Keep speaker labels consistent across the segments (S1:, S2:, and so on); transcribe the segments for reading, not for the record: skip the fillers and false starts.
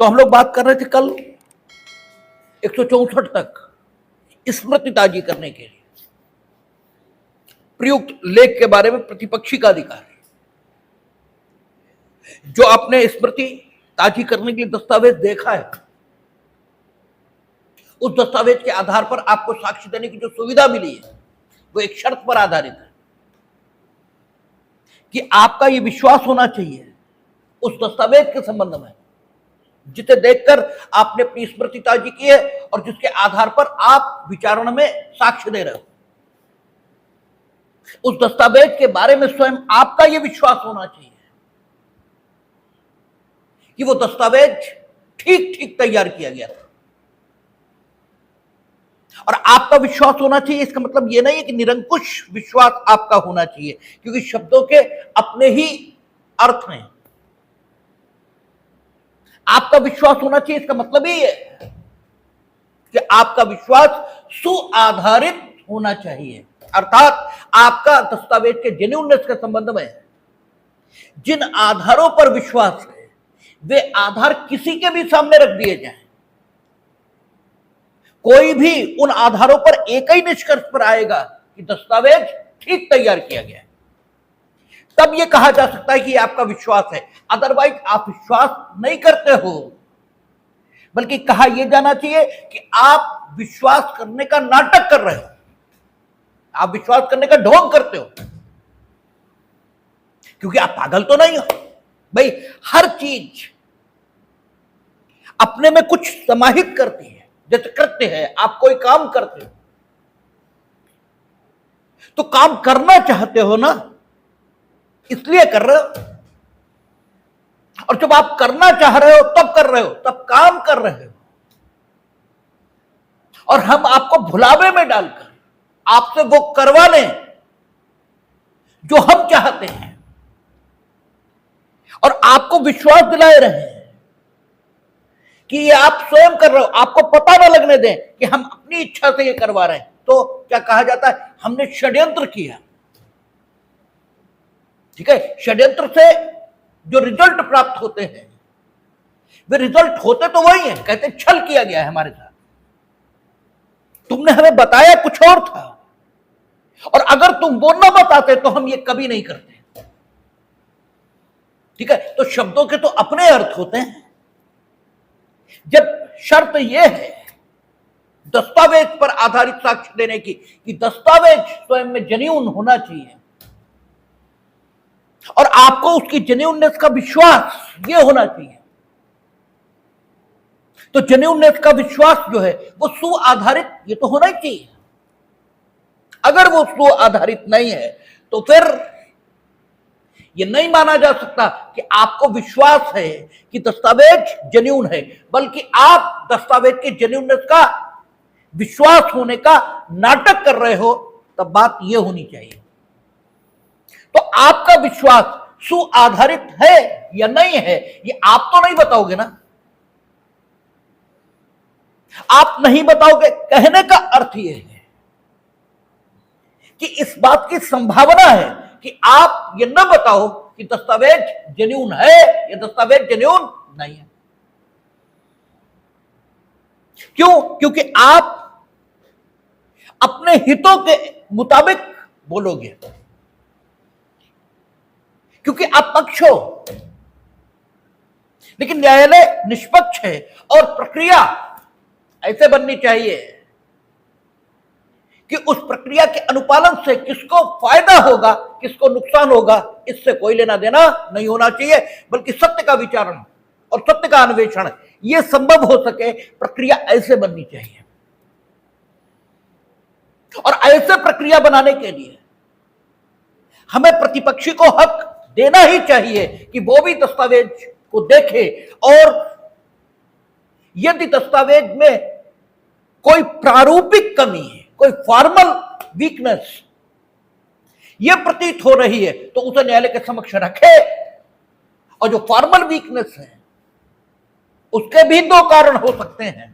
S1: तो हम लोग बात कर रहे थे कल 164 तक स्मृति ताजी करने के लिए प्रयुक्त लेख के बारे में प्रतिपक्षी का अधिकार है। जो आपने स्मृति ताजी करने के लिए दस्तावेज देखा है, उस दस्तावेज के आधार पर आपको साक्ष्य देने की जो सुविधा मिली है वो एक शर्त पर आधारित है कि आपका ये विश्वास होना चाहिए उस दस्तावेज के संबंध में जिसे देखकर आपने अपनी स्मृति ताजी की है और जिसके आधार पर आप विचारण में साक्ष्य दे रहे हो। उस दस्तावेज के बारे में स्वयं आपका यह विश्वास होना चाहिए कि वो दस्तावेज ठीक ठीक तैयार किया गया था। और आपका विश्वास होना चाहिए इसका मतलब यह नहीं है कि निरंकुश विश्वास आपका होना चाहिए, क्योंकि शब्दों के अपने ही अर्थ हैं। आपका विश्वास होना चाहिए इसका मतलब ही है कि आपका विश्वास सुआधारित होना चाहिए, अर्थात आपका दस्तावेज के जेन्युइननेस के संबंध में जिन आधारों पर विश्वास है वे आधार किसी के भी सामने रख दिए जाएं, कोई भी उन आधारों पर एक ही निष्कर्ष पर आएगा कि दस्तावेज ठीक तैयार किया गया है, तब यह कहा जा सकता है कि आपका विश्वास है। अदरवाइज आप विश्वास नहीं करते हो, बल्कि कहा यह जाना चाहिए कि आप विश्वास करने का नाटक कर रहे हो, आप विश्वास करने का ढोंग करते हो, क्योंकि आप पागल तो नहीं हो भाई। हर चीज अपने में कुछ समाहित करती है। जैसे कृत्य है, आप कोई काम करते हो तो काम करना चाहते हो ना, इसलिए कर रहे हो, और जब आप करना चाह रहे हो तब कर रहे हो, तब काम कर रहे हो। और हम आपको भुलावे में डालकर आपसे वो करवा लें जो हम चाहते हैं और आपको विश्वास दिलाए रहे कि ये आप स्वयं कर रहे हो, आपको पता ना लगने दें कि हम अपनी इच्छा से ये करवा रहे हैं, तो क्या कहा जाता है, हमने षड्यंत्र किया। ठीक है, षड्यंत्र से जो रिजल्ट प्राप्त होते हैं वे रिजल्ट होते तो वही हैं, कहते छल किया गया है हमारे साथ, तुमने हमें बताया कुछ और था, और अगर तुम वो ना बताते तो हम ये कभी नहीं करते। ठीक है, तो शब्दों के तो अपने अर्थ होते हैं। जब शर्त यह है दस्तावेज पर आधारित साक्ष्य देने की कि दस्तावेज स्वयं में जेन्युइन होना चाहिए और आपको उसकी जेन्युइननेस का विश्वास यह होना चाहिए, तो जेन्युइननेस का विश्वास जो है वो सुआधारित ये तो होना ही चाहिए। अगर वो सुआधारित नहीं है तो फिर ये नहीं माना जा सकता कि आपको विश्वास है कि दस्तावेज जेन्युइन है, बल्कि आप दस्तावेज के जेन्युइननेस का विश्वास होने का नाटक कर रहे हो। तब बात यह होनी चाहिए, तो आपका विश्वास सुआधारित है या नहीं है ये आप तो नहीं बताओगे ना। आप नहीं बताओगे कहने का अर्थ यह है कि इस बात की संभावना है कि आप ये न बताओ कि दस्तावेज जेन्युइन है या दस्तावेज जेन्युइन नहीं है। क्यों? क्योंकि आप अपने हितों के मुताबिक बोलोगे, क्योंकि आप पक्ष हो, लेकिन न्यायालय निष्पक्ष है और प्रक्रिया ऐसे बननी चाहिए कि उस प्रक्रिया के अनुपालन से किसको फायदा होगा किसको नुकसान होगा इससे कोई लेना देना नहीं होना चाहिए, बल्कि सत्य का विचारण और सत्य का अन्वेषण यह संभव हो सके, प्रक्रिया ऐसे बननी चाहिए। और ऐसे प्रक्रिया बनाने के लिए हमें प्रतिपक्षी को हक देना ही चाहिए कि वो भी दस्तावेज को देखे, और यदि दस्तावेज में कोई प्रारूपिक कमी है, कोई फॉर्मल वीकनेस यह प्रतीत हो रही है तो उसे न्यायालय के समक्ष रखे। और जो फॉर्मल वीकनेस है उसके भी दो कारण हो सकते हैं,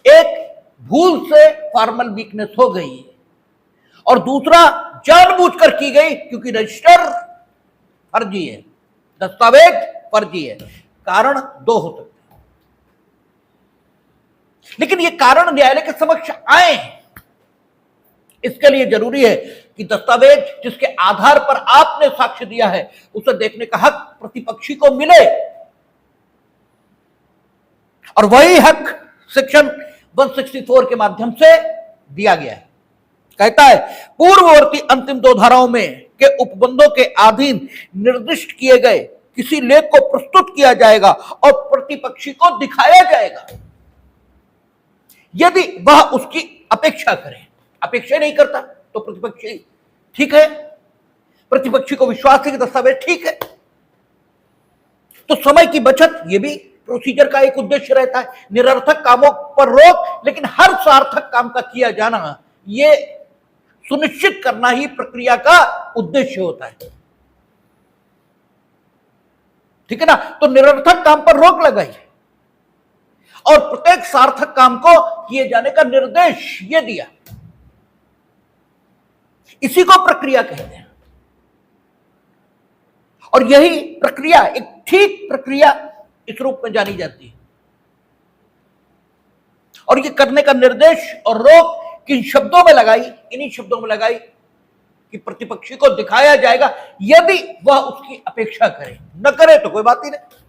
S1: एक भूल से फॉर्मल वीकनेस हो गई और दूसरा जानबूझकर की गई क्योंकि रजिस्टर फर्जी है, दस्तावेज फर्जी है। कारण दो हो सकते हैं। लेकिन ये कारण न्यायालय के समक्ष आए, इसके लिए जरूरी है कि दस्तावेज जिसके आधार पर आपने साक्ष्य दिया है उसे देखने का हक प्रतिपक्षी को मिले, और वही हक सेक्शन 164 के माध्यम से दिया गया है। कहता है पूर्ववर्ती अंतिम दो धाराओं में के उपबंधों के अधीन निर्दिष्ट किए गए किसी लेख को प्रस्तुत किया जाएगा और प्रतिपक्षी को दिखाया जाएगा यदि वह उसकी अपेक्षा करे। अपेक्षा नहीं करता तो प्रतिपक्षी ठीक है, प्रतिपक्षी को विश्वास है कि दस्तावेज ठीक है। तो समय की बचत ये भी प्रोसीजर का एक उद्देश्य रहता है, निरर्थक कामों पर रोक, लेकिन हर सार्थक काम का किया जाना ये सुनिश्चित करना ही प्रक्रिया का उद्देश्य होता है। ठीक है ना। तो निरर्थक काम पर रोक लगाई और प्रत्येक सार्थक काम को किए जाने का निर्देश ये दिया, इसी को प्रक्रिया कहते हैं। और यही प्रक्रिया एक ठीक प्रक्रिया इस रूप में जानी जाती है। और ये करने का निर्देश और रोक किन शब्दों में लगाई, इन्हीं शब्दों में लगाई कि प्रतिपक्षी को दिखाया जाएगा यदि वह उसकी अपेक्षा करे, न करे तो कोई बात ही नहीं।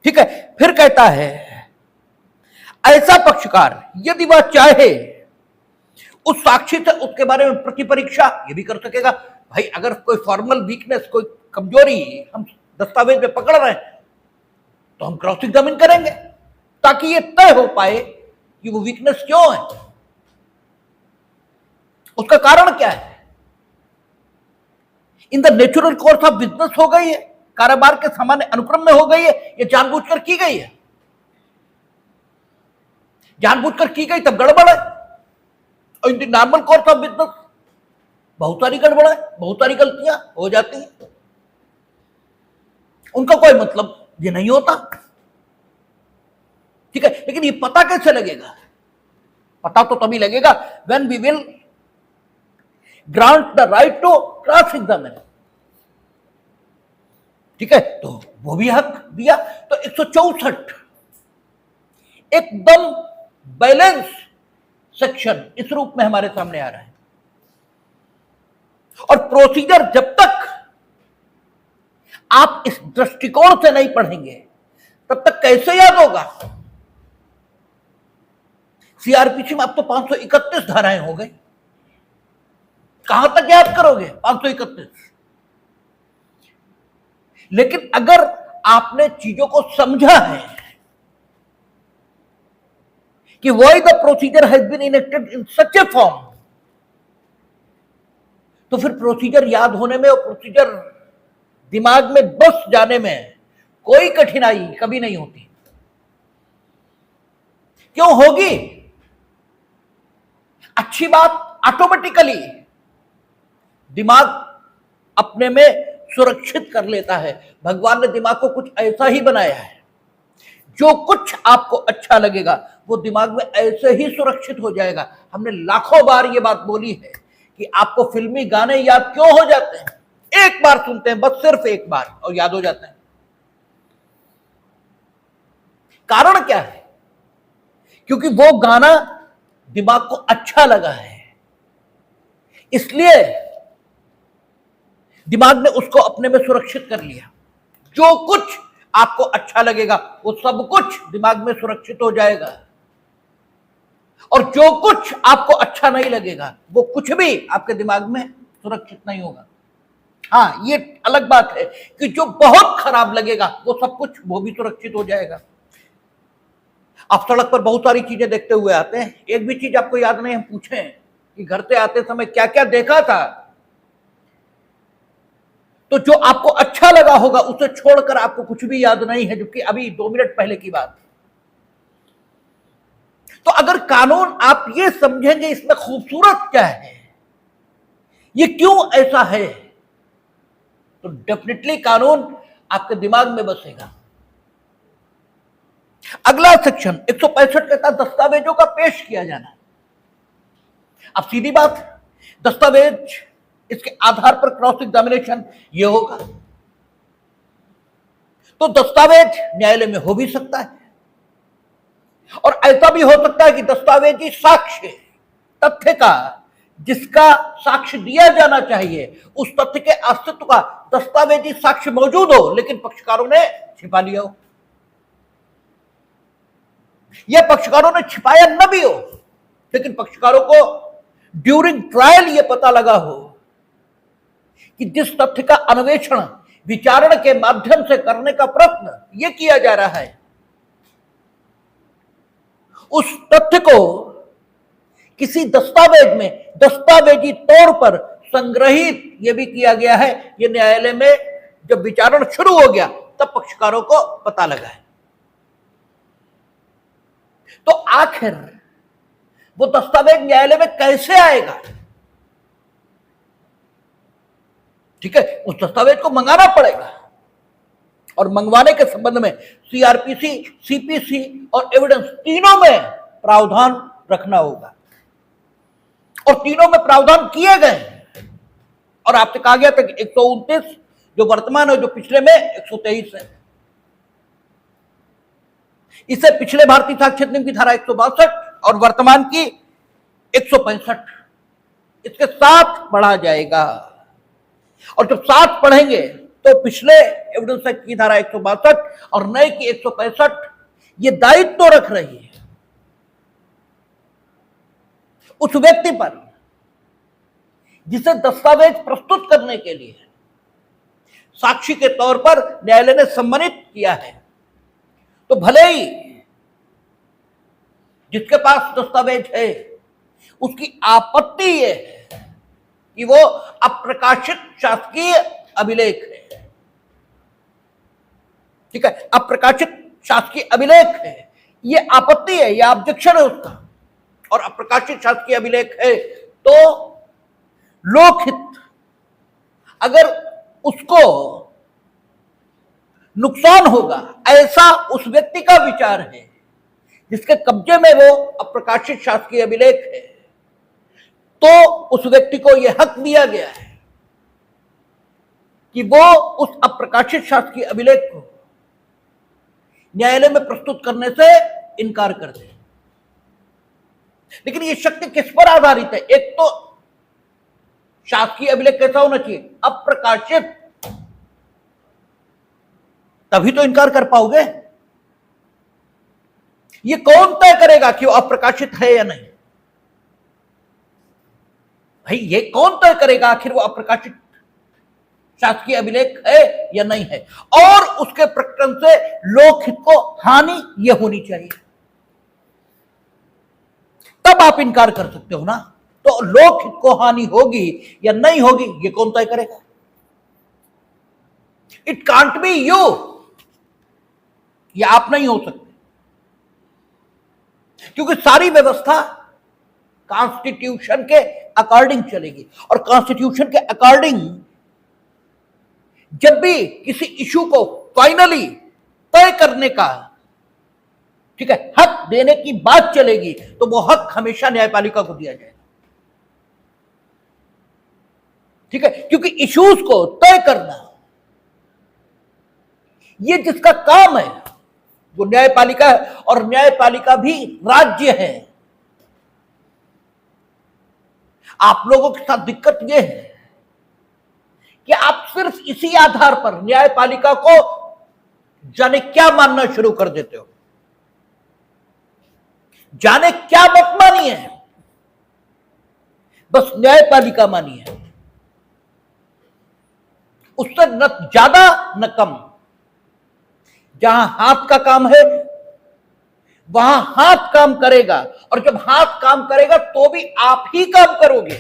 S1: ठीक है। फिर कहता है ऐसा पक्षकार यदि वह चाहे उस साक्षी से उसके बारे में प्रतिपरीक्षा ये भी कर सकेगा। भाई अगर कोई फॉर्मल वीकनेस, कोई कमजोरी हम दस्तावेज में पकड़ रहे हैं तो हम क्रॉस एग्जामिन करेंगे ताकि ये तय हो पाए कि वो वीकनेस क्यों है, उसका कारण क्या है। In the natural course of business हो गई है, कारोबार के सामान्य अनुक्रम में हो गई है, ये जानबूझकर की गई है। जानबूझकर की गई तब गड़बड़ है। और in the normal course of business बहुत सारी गड़बड़ है, बहुत सारी गलतियां हो जाती हैं, उनका कोई मतलब ये नहीं होता। ठीक है। लेकिन ये पता कैसे लगेगा? पता तो तभी लगेगा when we will grant the right to cross examine. ठीक है। तो वो भी हक दिया। तो 164 एकदम बैलेंस सेक्शन इस रूप में हमारे सामने आ रहा है। और प्रोसीजर जब तक आप इस दृष्टिकोण से नहीं पढ़ेंगे तब तक कैसे याद होगा? सीआरपीसी में अब तो 531 धाराएं हो गई, कहां तक याद करोगे 531? लेकिन अगर आपने चीजों को समझा है कि why the procedure has been enacted in such a form, तो फिर प्रोसीजर याद होने में और प्रोसीजर दिमाग में बस जाने में कोई कठिनाई कभी नहीं होती। क्यों होगी? अच्छी बात ऑटोमेटिकली दिमाग अपने में सुरक्षित कर लेता है। भगवान ने दिमाग को कुछ ऐसा ही बनाया है, जो कुछ आपको अच्छा लगेगा वो दिमाग में ऐसे ही सुरक्षित हो जाएगा। हमने लाखों बार ये बात बोली है कि आपको फिल्मी गाने याद क्यों हो जाते हैं? एक बार सुनते हैं, बस सिर्फ एक बार, और याद हो जाते हैं। कारण क्या है? क्योंकि वो गाना दिमाग को अच्छा लगा है, इसलिए दिमाग ने उसको अपने में सुरक्षित कर लिया। जो कुछ आपको अच्छा लगेगा वो सब कुछ दिमाग में सुरक्षित हो जाएगा, और जो कुछ आपको अच्छा नहीं लगेगा वो कुछ भी आपके दिमाग में सुरक्षित नहीं होगा। हाँ, ये अलग बात है कि जो बहुत खराब लगेगा वो सब कुछ वो भी सुरक्षित हो जाएगा। आप सड़क पर बहुत सारी चीजें देखते हुए आते हैं, एक भी चीज आपको याद नहीं, हम पूछें कि घर से आते समय क्या क्या देखा था, तो जो आपको अच्छा लगा होगा उसे छोड़कर आपको कुछ भी याद नहीं है, जबकि अभी 2 मिनट पहले की बात। तो अगर कानून आप ये समझेंगे इसमें खूबसूरत क्या है, ये क्यों ऐसा है, तो डेफिनेटली कानून आपके दिमाग में बसेगा। अगला सेक्शन 165 कहता है दस्तावेजों का पेश किया जाना। अब सीधी बात, दस्तावेज इसके आधार पर क्रॉस एग्जामिनेशन ये होगा। तो दस्तावेज न्यायालय में हो भी सकता है, ऐसा भी हो सकता है कि दस्तावेजी साक्ष्य तथ्य का जिसका साक्ष्य दिया जाना चाहिए उस तथ्य के अस्तित्व का दस्तावेजी साक्ष्य मौजूद हो, लेकिन पक्षकारों ने छिपा लिया हो, या पक्षकारों ने छिपाया न भी हो, लेकिन पक्षकारों को ड्यूरिंग ट्रायल यह पता लगा हो कि जिस तथ्य का अन्वेषण विचारण के माध्यम से करने का प्रयत्न यह किया जा रहा है, उस तथ्य को किसी दस्तावेज में दस्तावेजी तौर पर संग्रहित यह भी किया गया है। यह न्यायालय में जब विचारण शुरू हो गया तब पक्षकारों को पता लगा है। तो आखिर वो दस्तावेज न्यायालय में कैसे आएगा? ठीक है, उस दस्तावेज को मंगाना पड़ेगा और मंगवाने के संबंध में सीआरपीसी, सीपीसी और एविडेंस तीनों में प्रावधान रखना होगा और तीनों में प्रावधान किए गए। और आपसे कहा गया था कि 129 जो वर्तमान है, जो पिछले में 123 है, इसे पिछले भारतीय साक्ष्य अधिनियम की धारा 162 और वर्तमान की 165 इसके साथ पढ़ा जाएगा। और जब साथ पढ़ेंगे तो पिछले एविडेंस एक्ट की धारा 162 और नए की 165 ये दायित्व तो रख रही है उस व्यक्ति पर जिसे दस्तावेज प्रस्तुत करने के लिए साक्षी के तौर पर न्यायालय ने सम्मानित किया है। तो भले ही जिसके पास दस्तावेज है उसकी आपत्ति यह है कि वो अप्रकाशित शासकीय अभिलेख है। ठीक है, अप्रकाशित शासकीय अभिलेख है, ये आपत्ति है, ये ऑब्जेक्शन है उसका। और अप्रकाशित शासकीय अभिलेख है तो लोकहित अगर उसको नुकसान होगा ऐसा उस व्यक्ति का विचार है जिसके कब्जे में वो अप्रकाशित शासकीय अभिलेख है, तो उस व्यक्ति को यह हक दिया गया है कि वो उस अप्रकाशित शासकीय अभिलेख को न्यायालय में प्रस्तुत करने से इनकार कर दे। लेकिन ये शक्ति किस पर आधारित है? एक तो शासकीय अभिलेख कैसा होना चाहिए? अप्रकाशित, तभी तो इनकार कर पाओगे। ये कौन तय करेगा कि वो अप्रकाशित है या नहीं? भाई ये कौन तय करेगा आखिर वो अप्रकाशित शासकीय अभिलेख है या नहीं है? और उसके प्रकटन से लोकहित को हानि यह होनी चाहिए, तब आप इनकार कर सकते हो ना। तो लोकहित को हानि होगी या नहीं होगी ये कौन तय करेगा? इट कांट बी यू, या आप नहीं हो सकते, क्योंकि सारी व्यवस्था कॉन्स्टिट्यूशन के अकॉर्डिंग चलेगी। और कॉन्स्टिट्यूशन के अकॉर्डिंग जब भी किसी इशू को फाइनली तय करने का, ठीक है, हक देने की बात चलेगी तो वो हक हमेशा न्यायपालिका को दिया जाएगा। ठीक है, क्योंकि इश्यूज को तय करना ये जिसका काम है वो न्यायपालिका है, और न्यायपालिका भी राज्य है। आप लोगों के साथ दिक्कत यह है कि आप सिर्फ इसी आधार पर न्यायपालिका को जाने क्या मानना शुरू कर देते हो। जाने क्या मत मानिए, बस न्यायपालिका मानिए, उससे न ज्यादा न कम। जहां हाथ का काम है वहां हाथ काम करेगा, और जब हाथ काम करेगा तो भी आप ही काम करोगे,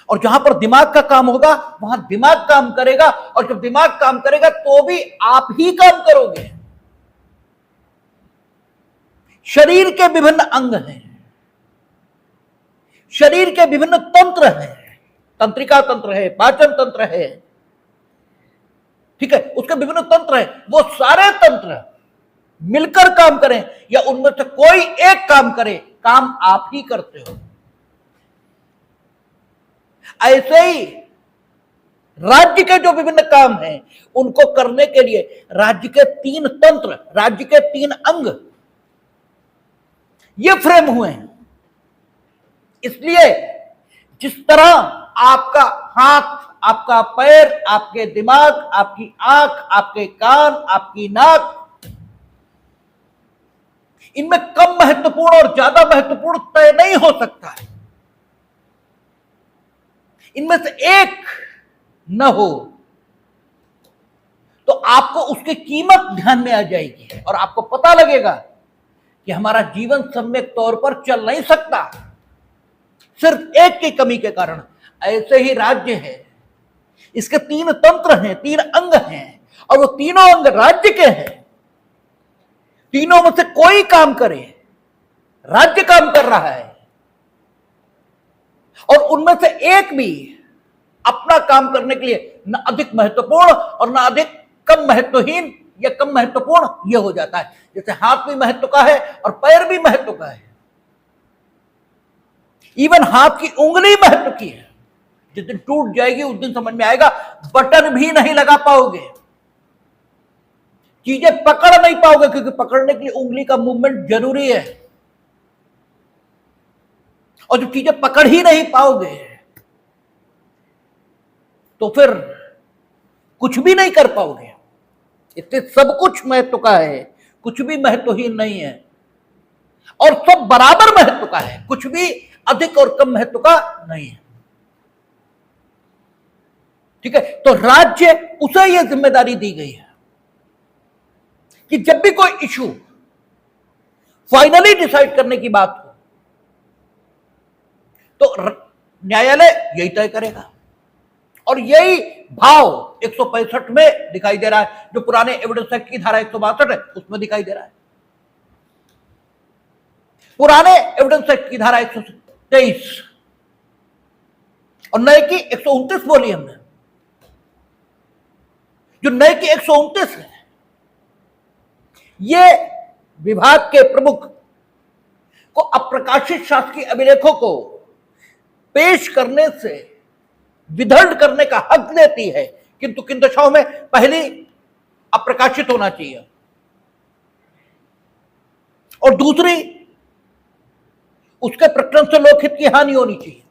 S1: और जहां पर दिमाग का काम होगा वहां दिमाग काम करेगा, और जब दिमाग काम करेगा तो भी आप ही काम करोगे। शरीर के विभिन्न अंग हैं, शरीर के विभिन्न तंत्र हैं, तंत्रिका तंत्र है, पाचन तंत्र है, ठीक है, उसके विभिन्न तंत्र हैं। वो सारे तंत्र मिलकर काम करें या उनमें से कोई एक काम करे, काम आप ही करते हो। ऐसे ही राज्य के जो विभिन्न काम हैं उनको करने के लिए राज्य के 3 तंत्र, राज्य के 3 अंग ये फ्रेम हुए हैं। इसलिए जिस तरह आपका हाथ, आपका पैर, आपके दिमाग, आपकी आंख, आपके कान, आपकी नाक, इनमें कम महत्वपूर्ण और ज्यादा महत्वपूर्ण तय नहीं हो सकता है। इनमें से एक न हो तो आपको उसकी कीमत ध्यान में आ जाएगी और आपको पता लगेगा कि हमारा जीवन सम्यक तौर पर चल नहीं सकता सिर्फ एक की कमी के कारण। ऐसे ही राज्य है, इसके 3 तंत्र हैं, 3 अंग हैं, और वो तीनों अंग राज्य के हैं। तीनों में से कोई काम करे, राज्य काम कर रहा है, और उनमें से एक भी अपना काम करने के लिए न अधिक महत्वपूर्ण और न अधिक कम महत्वहीन या कम महत्वपूर्ण यह हो जाता है। जैसे हाथ भी महत्व का है और पैर भी महत्व का है, इवन हाथ की उंगली महत्व की है। जिस दिन टूट जाएगी उस दिन समझ में आएगा बटन भी नहीं लगा पाओगे, चीजें पकड़ नहीं पाओगे, क्योंकि पकड़ने के लिए उंगली का मूवमेंट जरूरी है। और जो चीजें पकड़ ही नहीं पाओगे तो फिर कुछ भी नहीं कर पाओगे। इससे सब कुछ महत्व का है, कुछ भी महत्वहीन नहीं है, और सब बराबर महत्व का है, कुछ भी अधिक और कम महत्व का नहीं है। ठीक है, तो राज्य उसे यह जिम्मेदारी दी गई है कि जब भी कोई इशू फाइनली डिसाइड करने की बात हो तो न्यायालय यही तय करेगा। और यही भाव 165 में दिखाई दे रहा है, जो पुराने एविडेंस एक्ट की धारा 162 है उसमें दिखाई दे रहा है। पुराने एविडेंस एक्ट की धारा 123 और नए की 129 वॉल्यूम में, जो नए की 129 है, ये विभाग के प्रमुख को अप्रकाशित शासकीय अभिलेखों को पेश करने से विदर्भ करने का हक देती है, किंतु किन दशाओं में पहले अप्रकाशित होना चाहिए, और दूसरी उसके प्रकरण से लोकहित की हानि होनी चाहिए।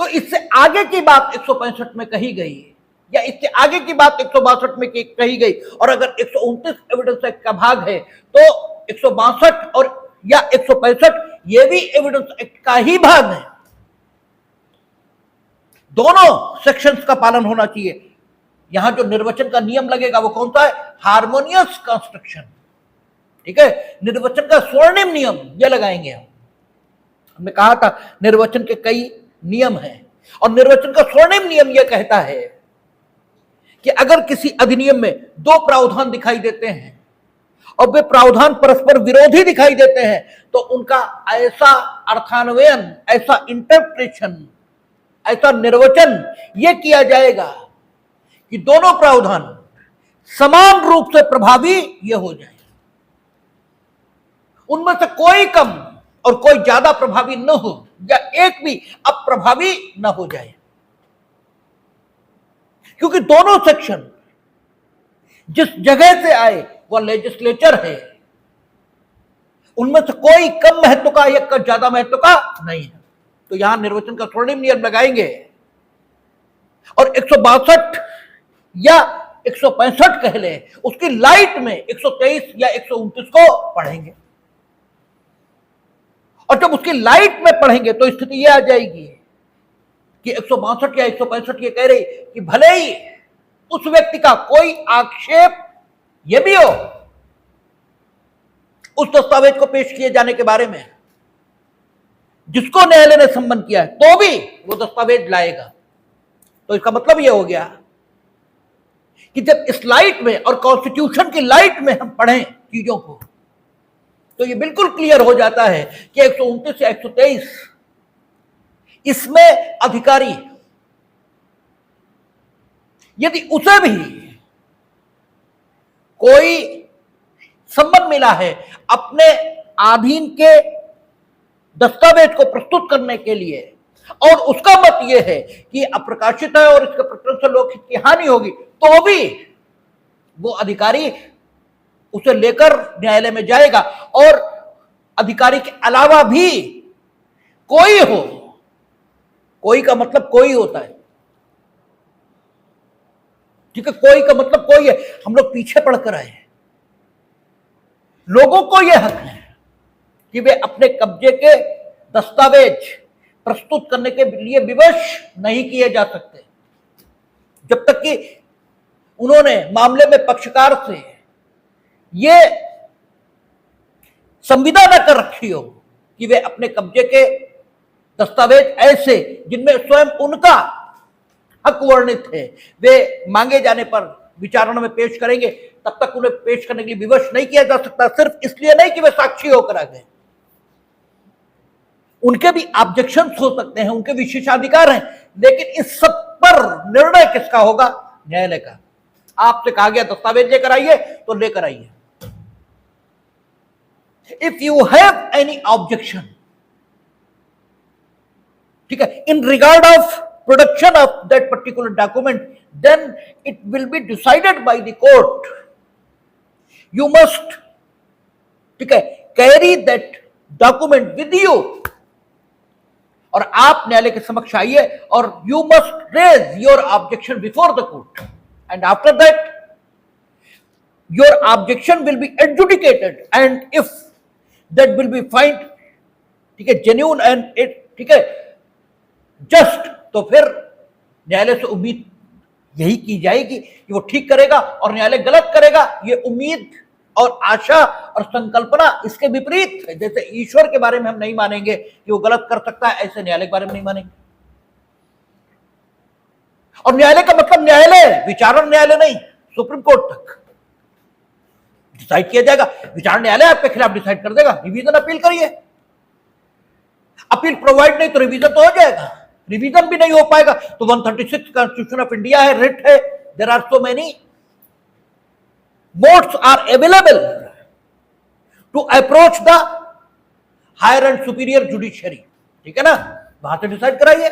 S1: तो इससे आगे की बात 165 में कही गई या इससे आगे की बात 162 में कही गई, और अगर 129 एविडेंस एक्ट का भाग है तो 162 और या 165 ये भी एविडेंस एक्ट का ही भाग है। दोनों सेक्शंस का पालन होना चाहिए। यहां जो निर्वचन का नियम लगेगा वो कौन सा है? Harmonious construction. ठीक है, निर्वचन का स्वर्णिम नियम ये लगाएंगे हम। हमने कहा था निर्वचन के कई नियम हैं, और निर्वचन का स्वर्णिम नियम यह कहता है कि अगर किसी अधिनियम में 2 प्रावधान दिखाई देते हैं और वे प्रावधान परस्पर विरोधी दिखाई देते हैं, तो उनका ऐसा अर्थान्वयन, ऐसा इंटरप्रिटेशन, ऐसा निर्वचन यह किया जाएगा कि दोनों प्रावधान समान रूप से प्रभावी यह हो जाए, उनमें से कोई कम और कोई ज्यादा प्रभावी न हो, या एक भी अप्रभावी न हो जाए। क्योंकि दोनों सेक्शन जिस जगह से आए वह लेजिस्लेचर है, उनमें से कोई कम महत्व का या ज्यादा महत्व का नहीं है। तो यहां निर्वचन का स्वर्णिम नियम लगाएंगे, और 162 या 165 कह ले, उसकी लाइट में 123 या 129 को पढ़ेंगे, और जब उसकी लाइट में पढ़ेंगे तो स्थिति यह आ जाएगी कि 162 या 165 ये कह रही कि भले ही उस व्यक्ति का कोई आक्षेप यह भी हो उस दस्तावेज को पेश किए जाने के बारे में जिसको न्यायालय ने सम्मन किया है, तो भी वो दस्तावेज लाएगा। तो इसका मतलब यह हो गया कि जब इस लाइट में और कॉन्स्टिट्यूशन की लाइट में हम पढ़ें चीजों को, तो ये बिल्कुल क्लियर हो जाता है कि 129 या 123 इसमें अधिकारी यदि उसे भी कोई सम्मन मिला है अपने अधीन के दस्तावेज को प्रस्तुत करने के लिए, और उसका मत यह है कि अप्रकाशित है और इसके प्रकरण से लोकहित की हानि होगी, तो भी वो अधिकारी उसे लेकर न्यायालय में जाएगा और अधिकारी के अलावा भी कोई हो, कोई का मतलब कोई होता है, ठीक है, कोई का मतलब कोई है। हम लोग पीछे पड़कर आए हैं। लोगों को यह हक है कि वे अपने कब्जे के दस्तावेज प्रस्तुत करने के लिए विवश नहीं किए जा सकते जब तक कि उन्होंने मामले में पक्षकार से ये संविदा न कर रखी हो कि वे अपने कब्जे के दस्तावेज ऐसे जिनमें स्वयं उनका हक वर्णित है वे मांगे जाने पर विचारणा में पेश करेंगे, तब तक उन्हें पेश करने के लिए विवश नहीं किया जा सकता। सिर्फ इसलिए नहीं कि वे साक्षी होकर आ गए, उनके भी ऑब्जेक्शन हो सकते हैं, उनके विशेषाधिकार हैं, लेकिन इस सब पर निर्णय किसका होगा? न्यायालय का। आपसे कहा गया दस्तावेज लेकर आइए तो लेकर आइए। If you have any objection, ठीक है, in regard of production of that particular document, then it will be decided by the court. You must, ठीक है, carry that document with you, और आप न्यायालय के समक्ष आइए और you must raise your objection before the court, and after that your objection will be adjudicated, and if that will be find, ठीक है, genuine and it, ठीक है, just, तो फिर न्यायालय से उम्मीद यही की जाएगी कि वो ठीक करेगा, और न्यायालय गलत करेगा ये उम्मीद और आशा और संकल्पना इसके विपरीत है। जैसे ईश्वर के बारे में हम नहीं मानेंगे कि वो गलत कर सकता है, ऐसे न्यायालय के बारे में नहीं मानेंगे। और न्यायालय का मतलब न्यायालय, विचारण न्यायालय नहीं, सुप्रीम कोर्ट तक डिसाइड किया जाएगा। विचारण न्यायालय आपके खिलाफ डिसाइड कर देगा, रिवीजन अपील करिए, अपील प्रोवाइड नहीं तो रिवीजन तो हो जाएगा, रिवीजन भी नहीं हो पाएगा तो 136 कॉन्स्टिट्यूशन ऑफ इंडिया है, रिट है, there are so many modes are available to approach the higher and superior judiciary, ठीक है ना, वहां से डिसाइड कराइए।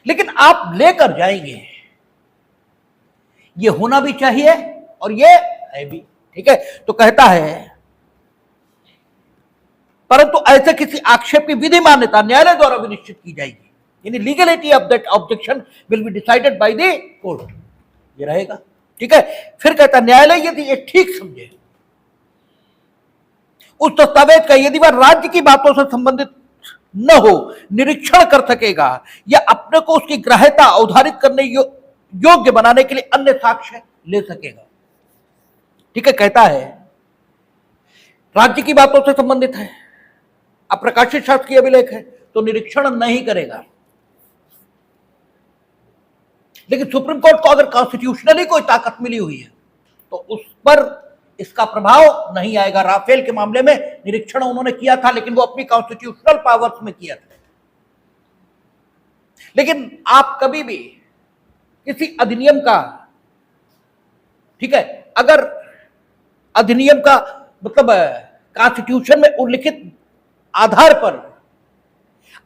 S1: लेकिन आप लेकर जाएंगे, ये होना भी चाहिए और ये है भी, ठीक है। तो कहता है परंतु ऐसे किसी आक्षेप की विधि मान्यता न्यायालय द्वारा विनिश्चित की जाएगी, यानी legality of that objection will be decided by the court, ये रहेगा, ठीक है। फिर कहता है न्यायालय यदि ये ठीक समझे उस दस्तावेज का यदि वह राज्य की बातों से संबंधित न हो निरीक्षण कर सकेगा या अपने को उसकी ग्राह्यता अवधारित करने योग्य बनाने के लिए अन्य साक्ष्य ले सकेगा, ठीक है। कहता है राज्य की बातों से संबंधित है, अप्रकाशित शासकीय अभिलेख है तो निरीक्षण नहीं करेगा। लेकिन सुप्रीम कोर्ट को अगर कॉन्स्टिट्यूशनली कोई ताकत मिली हुई है तो उस पर इसका प्रभाव नहीं आएगा। राफेल के मामले में निरीक्षण उन्होंने किया था, लेकिन वो अपनी कॉन्स्टिट्यूशनल पावर्स में किया था। लेकिन आप कभी भी किसी अधिनियम का, ठीक है, अगर अधिनियम का मतलब कॉन्स्टिट्यूशन में उल्लिखित आधार पर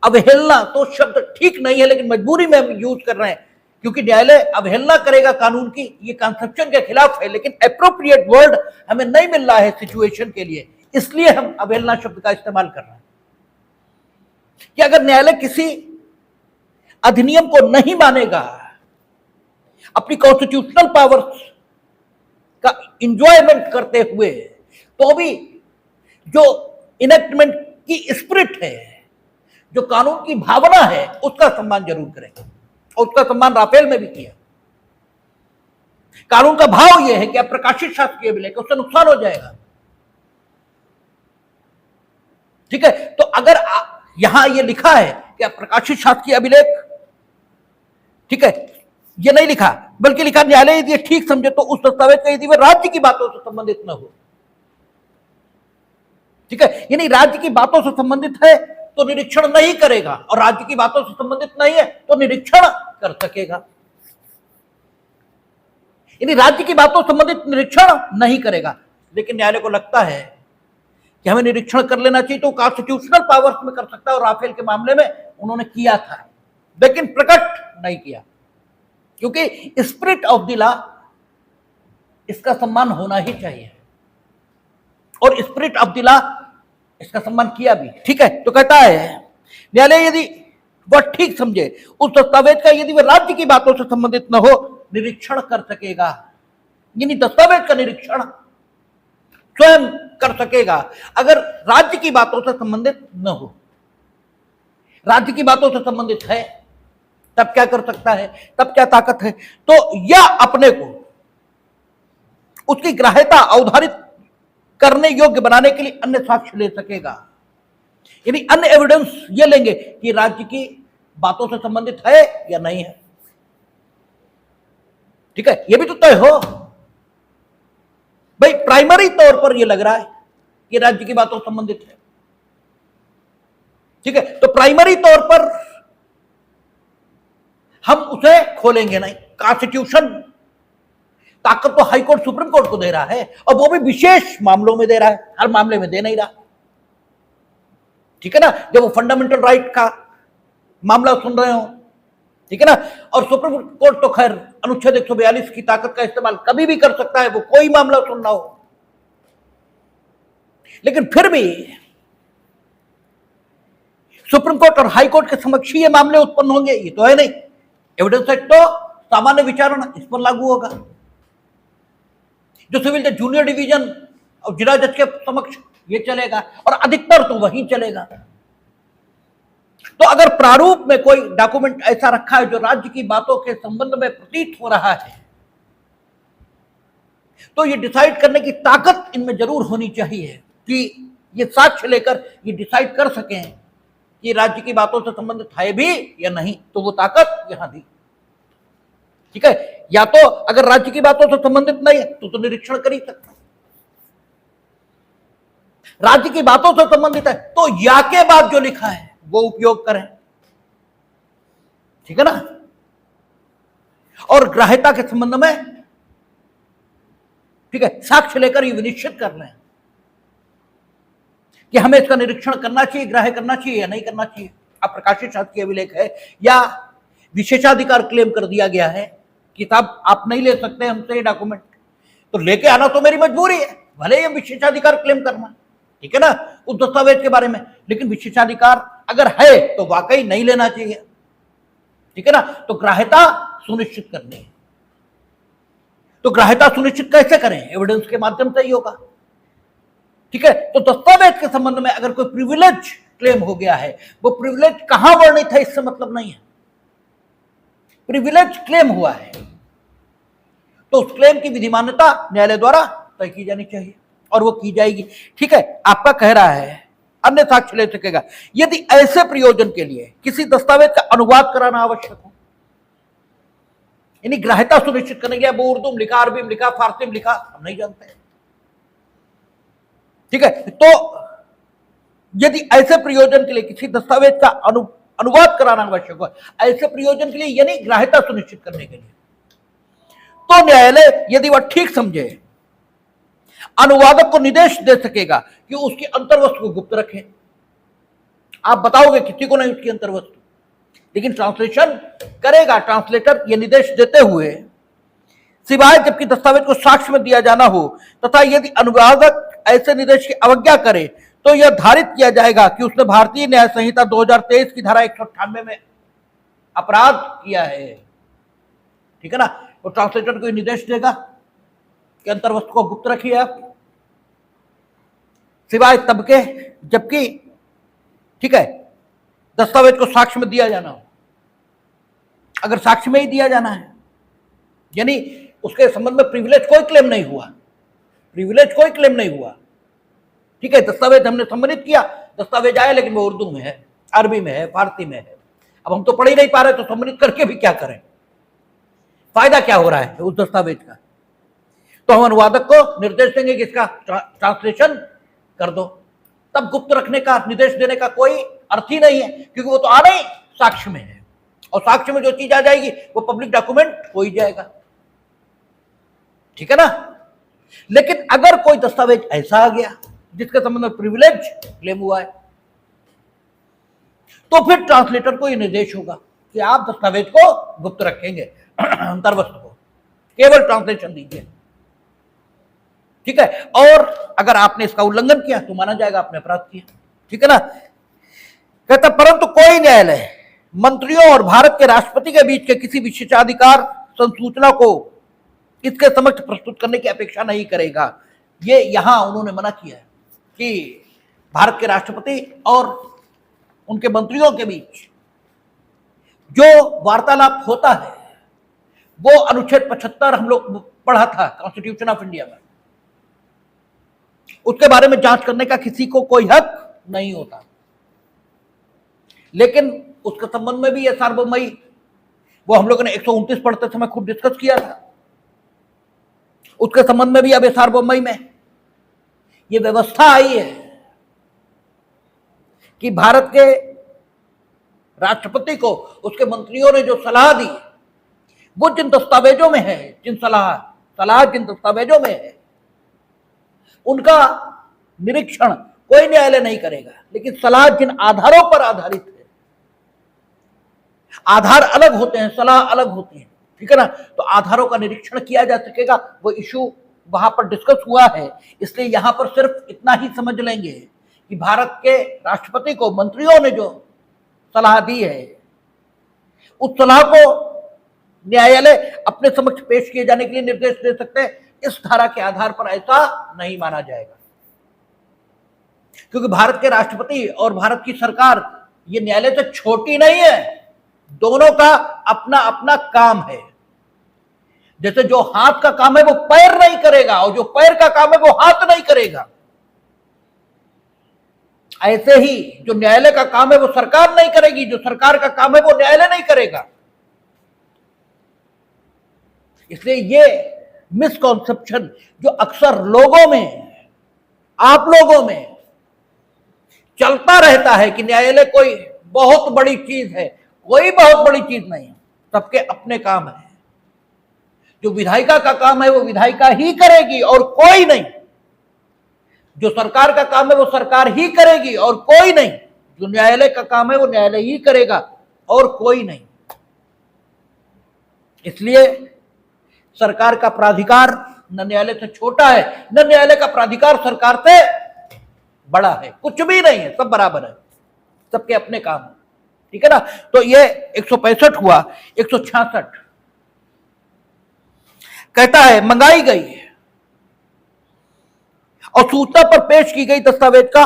S1: अवहेलना, तो शब्द ठीक नहीं है लेकिन मजबूरी में हम यूज कर रहे हैं क्योंकि न्यायालय अवहेलना करेगा कानून की, ये कंसेप्शन के खिलाफ है, लेकिन एप्रोप्रिएट वर्ड हमें नहीं मिल रहा है सिचुएशन के लिए, इसलिए हम अवहेलना शब्द का इस्तेमाल कर रहे हैं। कि अगर न्यायालय किसी अधिनियम को नहीं मानेगा, अपनी कॉन्स्टिट्यूशनल पावर्स का इंजॉयमेंट करते हुए, तो भी जो इनेक्टमेंट की स्पिरिट है, जो कानून की भावना है, उसका सम्मान जरूर करेगा, और उसका सम्मान राफेल में भी किया। कानून का भाव यह है कि अप्रकाशित शासकीय अभिलेख, उससे नुकसान हो जाएगा, ठीक है। तो अगर यहां यह लिखा है कि अप्रकाशित शासकीय अभिलेख, ठीक है, यह नहीं लिखा, बल्कि लिखा न्यायालय यदि ठीक समझे तो उस दस्तावेज का यदि वह राज्य की बातों से संबंधित न हो, ठीक है, यानी राज्य की बातों से संबंधित है तो निरीक्षण नहीं करेगा, और राज्य की बातों से संबंधित नहीं है तो निरीक्षण कर सकेगा। यानी राज्य की बातों से संबंधित निरीक्षण नहीं करेगा। लेकिन न्यायालय को लगता है कि हमें निरीक्षण कर लेना चाहिए, तो कॉन्स्टिट्यूशनल पावर्स में कर सकता है, और राफेल के मामले में उन्होंने किया था, लेकिन प्रकट नहीं किया, क्योंकि स्पिरिट ऑफ द लॉ, इसका सम्मान होना ही चाहिए। और स्पिरिट ऑफ द लॉ इसका सम्मान किया भी। ठीक है, तो कहता है न्यायालय यदि वह ठीक समझे उस दस्तावेज का यदि वह राज्य की बातों से संबंधित न हो निरीक्षण कर सकेगा, यानी दस्तावेज का निरीक्षण स्वयं कर सकेगा अगर राज्य की बातों से संबंधित न हो। राज्य की बातों से संबंधित है तब क्या कर सकता है, तब क्या ताकत है, तो यह अपने को उसकी ग्राह्यता अवधारित करने योग्य बनाने के लिए अन्य साक्ष्य ले सकेगा, यानी अन्य एविडेंस ये लेंगे कि राज्य की बातों से संबंधित है या नहीं है। ठीक है, ये भी तो तय हो भाई, प्राइमरी तौर पर यह लग रहा है कि राज्य की बातों से संबंधित है। ठीक है, तो प्राइमरी तौर पर हम उसे खोलेंगे नहीं। कॉन्स्टिट्यूशन ताकत तो हाई कोर्ट सुप्रीम कोर्ट को दे रहा है और वो भी विशेष मामलों में दे रहा है, हर मामले में दे नहीं रहा। ठीक है ना, जब वो फंडामेंटल राइट का मामला सुन रहे हो, ठीक है ना, और सुप्रीम कोर्ट तो खैर अनुच्छेद 142 की ताकत का इस्तेमाल कभी भी कर सकता है, वो कोई मामला सुनना हो। लेकिन फिर भी सुप्रीम कोर्ट और हाई कोर्ट के समक्ष ये मामले उत्पन्न होंगे, ये तो है नहीं। एविडेंस एक्ट तो सामान्य विचारणा इस पर लागू होगा, जो सिविल जज जूनियर डिवीजन और जिला जज के समक्ष ये चलेगा और अधिकतर तो वहीं चलेगा। तो अगर प्रारूप में कोई डॉक्यूमेंट ऐसा रखा है जो राज्य की बातों के संबंध में प्रतीत हो रहा है, तो ये डिसाइड करने की ताकत इनमें जरूर होनी चाहिए कि ये साक्ष्य लेकर ये डिसाइड कर सकें कि राज्य की बातों से संबंधित है भी या नहीं, तो वो ताकत यहां दी। ठीक है, या तो अगर राज्य की बातों से संबंधित नहीं है तो निरीक्षण कर ही सकते हैं। राज्य की बातों से संबंधित है तो या के बाद जो लिखा है वो उपयोग करें। ठीक है ना, और ग्राह्यता के संबंध में ठीक है साक्ष्य लेकर ये विनिश्चित कर लें कि हमें इसका निरीक्षण करना चाहिए, ग्राह्य करना चाहिए या नहीं करना चाहिए। अब प्रकाशित शासकीय अभिलेख है या विशेषाधिकार क्लेम कर दिया गया है कि साहब आप नहीं ले सकते हमसे ये डॉक्यूमेंट, तो लेके आना तो मेरी मजबूरी है, भले ही विशेषाधिकार क्लेम करना, ठीक है ना, उस दस्तावेज के बारे में, लेकिन विशेषाधिकार अगर है तो वाकई नहीं लेना चाहिए। ठीक है ना, तो ग्राह्यता सुनिश्चित करनी है। तो ग्राह्यता सुनिश्चित कैसे करें? एविडेंस के माध्यम से ही होगा। ठीक है, तो दस्तावेज के संबंध में अगर कोई प्रिविलेज क्लेम हो गया है, वो प्रिविलेज कहां वर्णित है इससे मतलब नहीं है, प्रिविलेज क्लेम हुआ है तो उस क्लेम की विधिमान्यता न्यायालय द्वारा तय की जानी चाहिए और वो की जाएगी। ठीक है, आपका कह रहा है अन्य साक्ष्य ले सकेगा यदि ऐसे प्रयोजन के लिए किसी दस्तावेज का अनुवाद कराना आवश्यक हो, यानी ग्राह्यता सुनिश्चित करने के लिए वो उर्दू में लिखा, अरबी में लिखा, फारसी में लिखा, हम नहीं जानते। ठीक है, तो यदि ऐसे प्रयोजन के लिए किसी दस्तावेज का अनुवाद कराना आवश्यक हो, ऐसे प्रयोजन के लिए यानी ग्राह्यता सुनिश्चित करने के लिए, तो न्यायालय यदि वह ठीक समझे अनुवादक को निर्देश दे सकेगा कि उसकी अंतर्वस्तु को गुप्त रखें। आप बताओगे किसी को नहीं उसकी अंतर्वस्तु, लेकिन ट्रांसलेशन करेगा ट्रांसलेटर ये निर्देश देते हुए, सिवाय जबकि दस्तावेज को साक्ष्य में दिया जाना हो तथा यदि अनुवादक ऐसे निर्देश की अवज्ञा करे तो यह धारित किया जाएगा कि उसने भारतीय न्याय संहिता 2023 की धारा 198 में अपराध किया है। ठीक है ना, तो ट्रांसलेटर को निर्देश देगा कि अंतर्वस्तु को गुप्त रखिए आप, सिवाय तब के जबकि ठीक है दस्तावेज को साक्ष्य में दिया जाना हो। अगर साक्ष्य में ही दिया जाना है यानी उसके संबंध में प्रिविलेज कोई क्लेम नहीं हुआ, प्रिविलेज कोई क्लेम नहीं हुआ। ठीक है, दस्तावेज हमने सम्मानित किया, दस्तावेज आया लेकिन वो उर्दू में है, अरबी में है, फारसी में है, अब हम तो पढ़ ही नहीं पा रहे तो सम्मानित करके भी क्या करें, फायदा क्या हो रहा है उस दस्तावेज का। तो हम अनुवादक को निर्देश देंगे कि इसका ट्रांसलेशन कर दो, तब गुप्त रखने का निर्देश देने का कोई अर्थ ही नहीं है, क्योंकि वो तो आना ही साक्ष्य में है और साक्ष्य में जो चीज आ जाएगी वो पब्लिक डॉक्यूमेंट हो ही जाएगा। ठीक है ना, लेकिन अगर कोई दस्तावेज ऐसा आ गया जिसके संबंध में प्रिविलेज क्लेम हुआ है तो फिर ट्रांसलेटर को यह निर्देश होगा कि आप दस्तावेज को गुप्त रखेंगे, अंतर्वस्तु को केवल ट्रांसलेशन दीजिए। ठीक है, और अगर आपने इसका उल्लंघन किया तो माना जाएगा आपने अपराध किया, ठीक है ना। कहता परंतु कोई न्यायालय मंत्रियों और भारत के राष्ट्रपति के बीच के किसी विशेषाधिकार संसूचना को इसके समक्ष प्रस्तुत करने की अपेक्षा नहीं करेगा। ये यहां उन्होंने मना किया है कि भारत के राष्ट्रपति और उनके मंत्रियों के बीच जो वार्तालाप होता है वो अनुच्छेद 75 हम लोग पढ़ा था कॉन्स्टिट्यूशन ऑफ इंडिया में, उसके बारे में जांच करने का किसी को कोई हक नहीं होता। लेकिन उसके संबंध में भी यह सार्वभौमई, वो हम लोगों ने 129 पढ़ते समय खुद डिस्कस किया था, उसके संबंध में भी अब सार्वभौमई में यह व्यवस्था आई है कि भारत के राष्ट्रपति को उसके मंत्रियों ने जो सलाह दी वो जिन दस्तावेजों में है, जिन सलाह जिन दस्तावेजों में है उनका निरीक्षण कोई न्यायालय नहीं करेगा, लेकिन सलाह जिन आधारों पर आधारित है, आधार अलग होते हैं, सलाह अलग होती है, ठीक है ना, तो आधारों का निरीक्षण किया जा सकेगा। वो इशू वहां पर डिस्कस हुआ है, इसलिए यहां पर सिर्फ इतना ही समझ लेंगे कि भारत के राष्ट्रपति को मंत्रियों ने जो सलाह दी है उस सलाह को न्यायालय अपने समक्ष पेश किए जाने के लिए निर्देश दे सकते हैं। इस धारा के आधार पर ऐसा नहीं माना जाएगा, क्योंकि भारत के राष्ट्रपति और भारत की सरकार ये न्यायालय से छोटी नहीं है, दोनों का अपना अपना काम है। जैसे जो हाथ का काम है वो पैर नहीं करेगा और जो पैर का काम है वो हाथ नहीं करेगा, ऐसे ही जो न्यायालय का काम है वो सरकार नहीं करेगी, जो सरकार का काम है वो न्यायालय नहीं करेगा। इसलिए ये मिसकॉन्सेप्शन जो अक्सर लोगों में, आप लोगों में चलता रहता है कि न्यायालय कोई बहुत बड़ी चीज है, कोई बहुत बड़ी चीज नहीं है, सबके अपने काम है। जो विधायिका का काम है वो विधायिका ही करेगी और कोई नहीं, जो सरकार का काम है वो सरकार ही करेगी और कोई नहीं, जो न्यायालय का काम है वो न्यायालय ही करेगा और कोई नहीं। इसलिए सरकार का प्राधिकार न न्यायालय से छोटा है, न न्यायालय का प्राधिकार सरकार से बड़ा है, कुछ भी नहीं है, सब बराबर है, सबके अपने काम है, ठीक है ना। तो ये 165 हुआ। 166 कहता है मंगाई गई और सूचना पर पेश की गई दस्तावेज का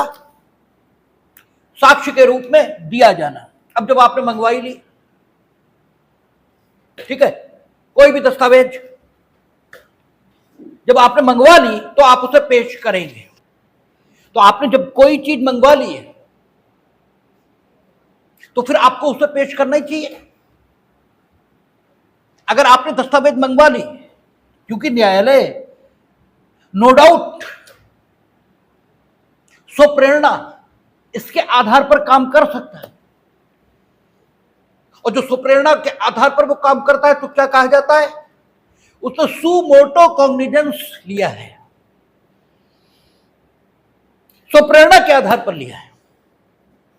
S1: साक्ष्य के रूप में दिया जाना। अब जब आपने मंगवाई ली, ठीक है, कोई भी दस्तावेज जब आपने मंगवा ली तो आप उसे पेश करेंगे। तो आपने जब कोई चीज मंगवा ली है तो फिर आपको उसे पेश करना ही चाहिए। अगर आपने दस्तावेज मंगवा ली, क्योंकि न्यायालय नो डाउट स्वप्रेरणा इसके आधार पर काम कर सकता है, और जो स्वप्रेरणा के आधार पर वो काम करता है तो क्या कहा जाता है, उसने सुमोटो कॉग्निजेंस लिया है, स्वप्रेरणा के आधार पर लिया है,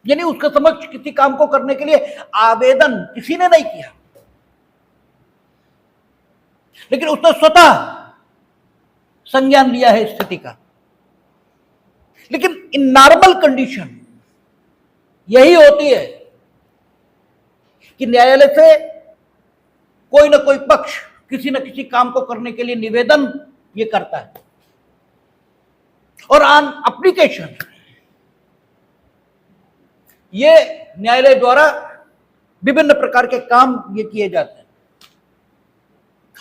S1: यानी उसके समक्ष किसी काम को करने के लिए आवेदन किसी ने नहीं किया, लेकिन उसने स्वतः संज्ञान लिया है स्थिति का। लेकिन इन नॉर्मल कंडीशन यही होती है कि न्यायालय से कोई ना कोई पक्ष किसी न किसी काम को करने के लिए निवेदन ये करता है, और ऑन एप्लीकेशन ये न्यायालय द्वारा विभिन्न प्रकार के काम ये किए जाते हैं।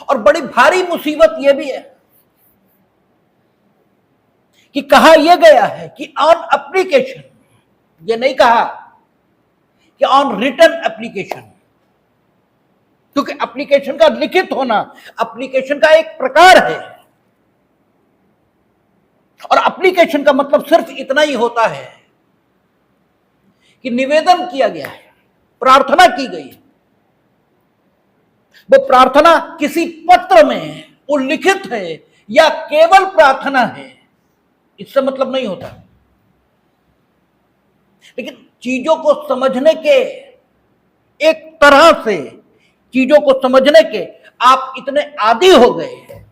S1: और बड़ी भारी मुसीबत ये भी है कि कहा यह गया है कि ऑन एप्लीकेशन, ये नहीं कहा कि ऑन रिटन एप्लीकेशन, क्योंकि एप्लीकेशन का लिखित होना एप्लीकेशन का एक प्रकार है, और एप्लीकेशन का मतलब सिर्फ इतना ही होता है कि निवेदन किया गया है, प्रार्थना की गई है। वो प्रार्थना किसी पत्र में उल्लिखित है या केवल प्रार्थना है, इससे मतलब नहीं होता। लेकिन चीजों को समझने के, एक तरह से चीजों को समझने के आप इतने आदी हो गए हैं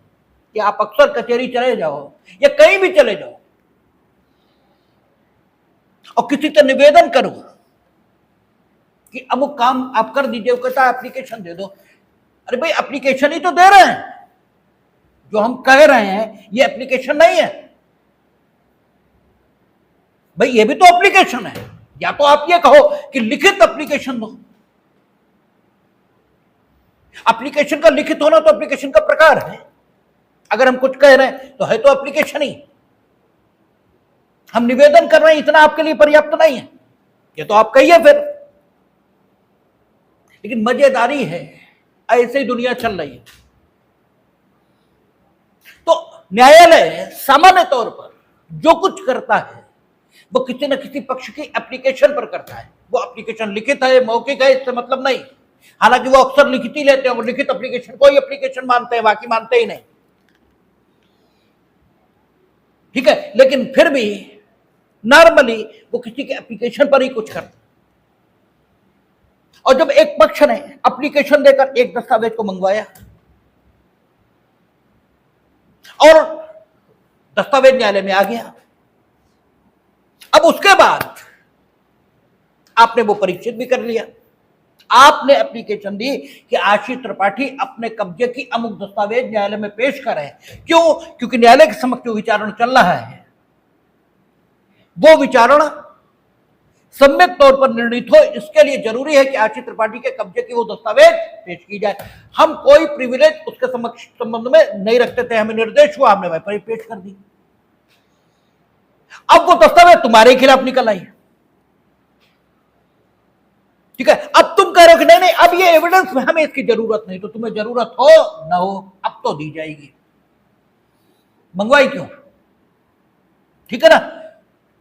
S1: कि आप अक्सर कचहरी चले जाओ या कहीं भी चले जाओ और किसी से निवेदन करो कि अमुक काम आप कर दीजिए, वो कहता है एप्लीकेशन दे दो। अरे भाई एप्लीकेशन ही तो दे रहे हैं, जो हम कह रहे हैं ये एप्लीकेशन नहीं है भाई, ये भी तो एप्लीकेशन है। या तो आप ये कहो कि लिखित एप्लीकेशन दो। एप्लीकेशन का लिखित होना तो एप्लीकेशन का प्रकार है। अगर हम कुछ कह रहे हैं तो है तो एप्लीकेशन ही। हम निवेदन कर रहे हैं इतना आपके लिए पर्याप्त नहीं है, ये तो आप कहिए फिर। लेकिन मजेदारी है, ऐसे ही दुनिया चल रही है। तो न्यायालय सामान्य तौर पर जो कुछ करता है वो किसी न किसी पक्ष की एप्लीकेशन पर करता है। वो एप्लीकेशन लिखित है, मौखिक है, इससे मतलब नहीं। हालांकि वो अक्सर लिखित ही लेते हैं, वो लिखित एप्लीकेशन को ही एप्लीकेशन मानते हैं, बाकी मानते ही नहीं, ठीक है। लेकिन फिर भी नॉर्मली वो किसी के एप्लीकेशन पर ही कुछ करते। और जब एक पक्ष ने एप्लीकेशन देकर एक दस्तावेज को मंगवाया और दस्तावेज न्यायालय में आ गया, अब उसके बाद आपने वो परीक्षित भी कर लिया, आपने एप्लीकेशन दी कि आशीष त्रिपाठी अपने कब्जे की अमुक दस्तावेज न्यायालय में पेश करें। क्यों? क्योंकि न्यायालय के समक्ष जो विचारण चल रहा है वो विचारण सम्यक तौर पर निर्णित हो, इसके लिए जरूरी है कि आशीष त्रिपाठी के कब्जे की वो दस्तावेज पेश की जाए। हम कोई प्रिविलेज उसके समक्ष संबंध में नहीं रखते थे, हमें निर्देश हुआ, हमने वह पेश कर दी। अब वो दस्तावेज तुम्हारे खिलाफ निकल आई, ठीक है। अब तुम कह रहे हो कि नहीं नहीं अब ये एविडेंस में हमें इसकी जरूरत नहीं, तो तुम्हें जरूरत हो ना हो अब तो दी जाएगी। मंगवाई क्यों? ठीक है ना,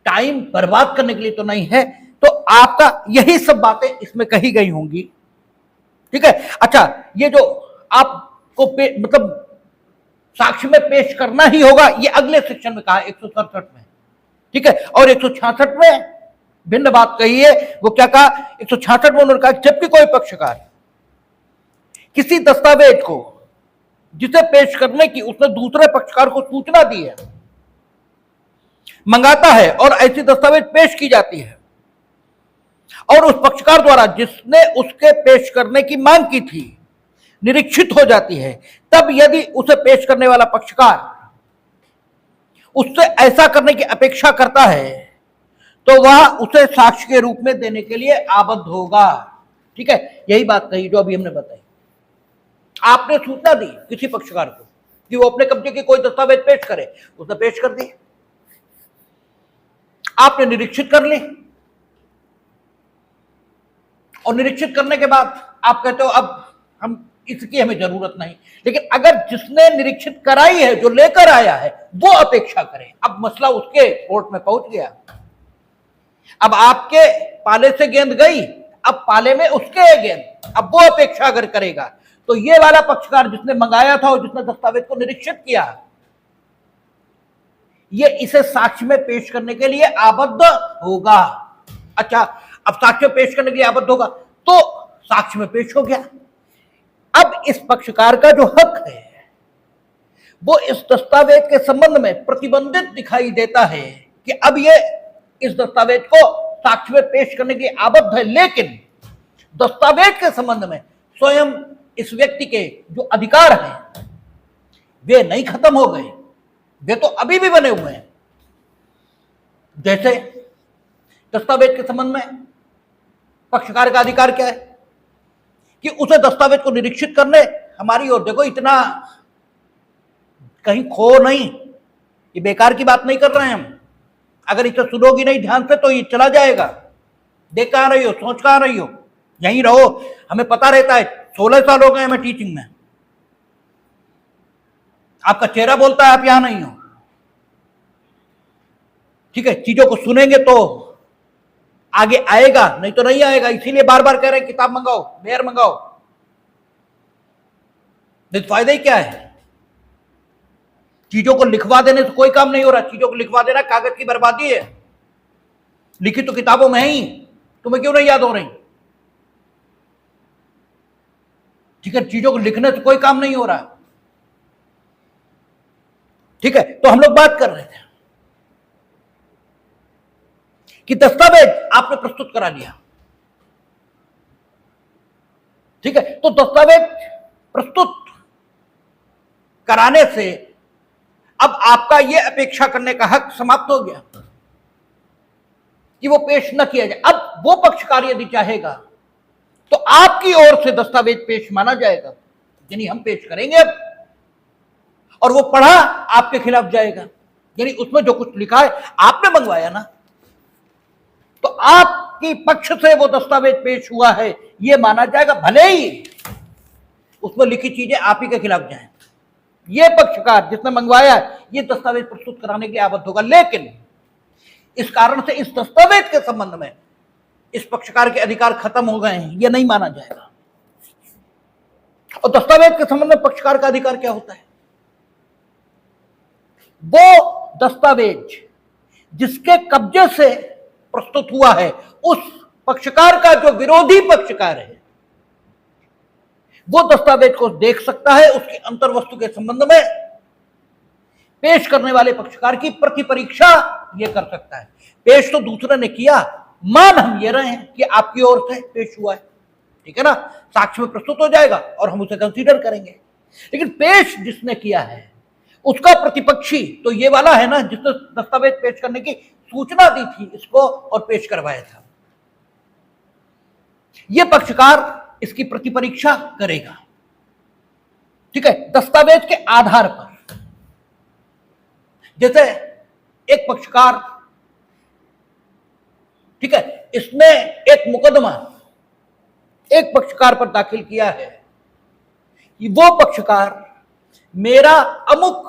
S1: टाइम बर्बाद करने के लिए तो नहीं है। तो आपका यही सब बातें इसमें कही गई होंगी, ठीक है। अच्छा, ये जो आपको मतलब साक्ष्य में पेश करना ही होगा, ये अगले सेक्शन में कहा 167 में, ठीक है। और 166 में भिन्न बात कही है। वो क्या कहा? 166 में उन्होंने कहा जबकि कोई पक्षकार किसी दस्तावेज को जिसे पेश करने की उसने दूसरे पक्षकार को सूचना दी है मंगाता है और ऐसी दस्तावेज पेश की जाती है और उस पक्षकार द्वारा जिसने उसके पेश करने की मांग की थी निरीक्षित हो जाती है, तब यदि उसे पेश करने वाला पक्षकार उससे ऐसा करने की अपेक्षा करता है तो वह उसे साक्ष्य के रूप में देने के लिए आबद्ध होगा, ठीक है। यही बात कही जो अभी हमने बताई। आपने सूचना दी किसी पक्षकार को कि वो अपने कब्जे की कोई दस्तावेज पेश करे, उसने पेश कर दी, आपने निरीक्षित कर ली और निरीक्षित करने के बाद आप कहते हो अब हम इसकी हमें जरूरत नहीं। लेकिन अगर जिसने निरीक्षित कराई है, जो लेकर आया है, वो अपेक्षा करे, अब मसला उसके कोर्ट में पहुंच गया, अब आपके पाले से गेंद गई, अब पाले में उसके है गेंद, अब वो अपेक्षा अगर करेगा तो ये वाला पक्षकार जिसने मंगाया था और जिसने दस्तावेज को निरीक्षित किया, ये इसे साक्ष्य में पेश करने के लिए आबद्ध होगा। अच्छा, अब साक्ष्य पेश करने के लिए आबद्ध होगा तो साक्ष्य में पेश हो गया। अब इस पक्षकार का जो हक है वो इस दस्तावेज के संबंध में प्रतिबंधित दिखाई देता है कि अब ये इस दस्तावेज को साक्ष्य में पेश करने के लिए आबद्ध है, लेकिन दस्तावेज के संबंध में स्वयं इस व्यक्ति के जो अधिकार हैं वे नहीं खत्म हो गए, वे तो अभी भी बने हुए हैं। जैसे दस्तावेज के संबंध में पक्षकार का अधिकार क्या है कि उसे दस्तावेज को निरीक्षित करने हमारी ओर देखो, इतना कहीं खो नहीं, ये बेकार की बात नहीं कर रहे हैं हम। अगर इसे सुनोगी नहीं ध्यान से तो ये चला जाएगा। देख कहां रही हो, सोच कहां रही हो, यहीं रहो, हमें पता रहता है। 16 साल हो गए हमें टीचिंग में, आपका चेहरा बोलता है आप यहां नहीं हो, ठीक है। चीजों को सुनेंगे तो आगे आएगा, नहीं तो नहीं आएगा। इसीलिए बार बार कह रहे हैं किताब मंगाओ, मेयर मंगाओ, नहीं तो फायदा ही क्या है। चीजों को लिखवा देने से कोई काम नहीं हो रहा, चीजों को लिखवा देना कागज की बर्बादी है। लिखी तो किताबों में ही, तुम्हें क्यों नहीं याद हो रही, ठीक है। चीजों को लिखने से कोई काम नहीं हो रहा। ठीक है, तो हम लोग बात कर रहे थे कि दस्तावेज आपने प्रस्तुत करा लिया। ठीक है, तो दस्तावेज प्रस्तुत कराने से अब आपका यह अपेक्षा करने का हक समाप्त हो गया कि वो पेश न किया जाए। अब वो पक्षकार यदि चाहेगा तो आपकी ओर से दस्तावेज पेश माना जाएगा, यानी हम पेश करेंगे अब, और वो पढ़ा आपके खिलाफ जाएगा, यानी उसमें जो कुछ लिखा है आपने मंगवाया ना, तो आपकी पक्ष से वो दस्तावेज पेश हुआ है ये माना जाएगा, भले ही उसमें लिखी चीजें आप ही के खिलाफ जाएं। ये पक्षकार जिसने मंगवाया है ये दस्तावेज प्रस्तुत कराने के लिए आबद्ध होगा, लेकिन इस कारण से इस दस्तावेज के संबंध में इस पक्षकार के अधिकार खत्म हो गए हैं, ये नहीं माना जाएगा। और दस्तावेज के संबंध में पक्षकार का अधिकार क्या होता है? वो दस्तावेज जिसके कब्जे से प्रस्तुत हुआ है, उस पक्षकार का जो विरोधी पक्षकार है वो दस्तावेज को देख सकता है, उसकी अंतर वस्तु के संबंध में पेश करने वाले पक्षकार की प्रतिपरीक्षा ये कर सकता है। पेश तो दूसरे ने किया, मान हम ये रहे हैं कि आपकी ओर से पेश हुआ है, ठीक है ना, साक्ष्य में प्रस्तुत हो जाएगा और हम उसे कंसीडर करेंगे। लेकिन पेश जिसने किया है उसका प्रतिपक्षी तो ये वाला है ना जिसने दस्तावेज पेश करने की सूचना दी थी इसको और पेश करवाया था। यह पक्षकार इसकी प्रतिपरीक्षा करेगा। ठीक है, दस्तावेज के आधार पर जैसे एक पक्षकार, ठीक है, इसने एक मुकदमा एक पक्षकार पर दाखिल किया है कि वो पक्षकार मेरा अमुक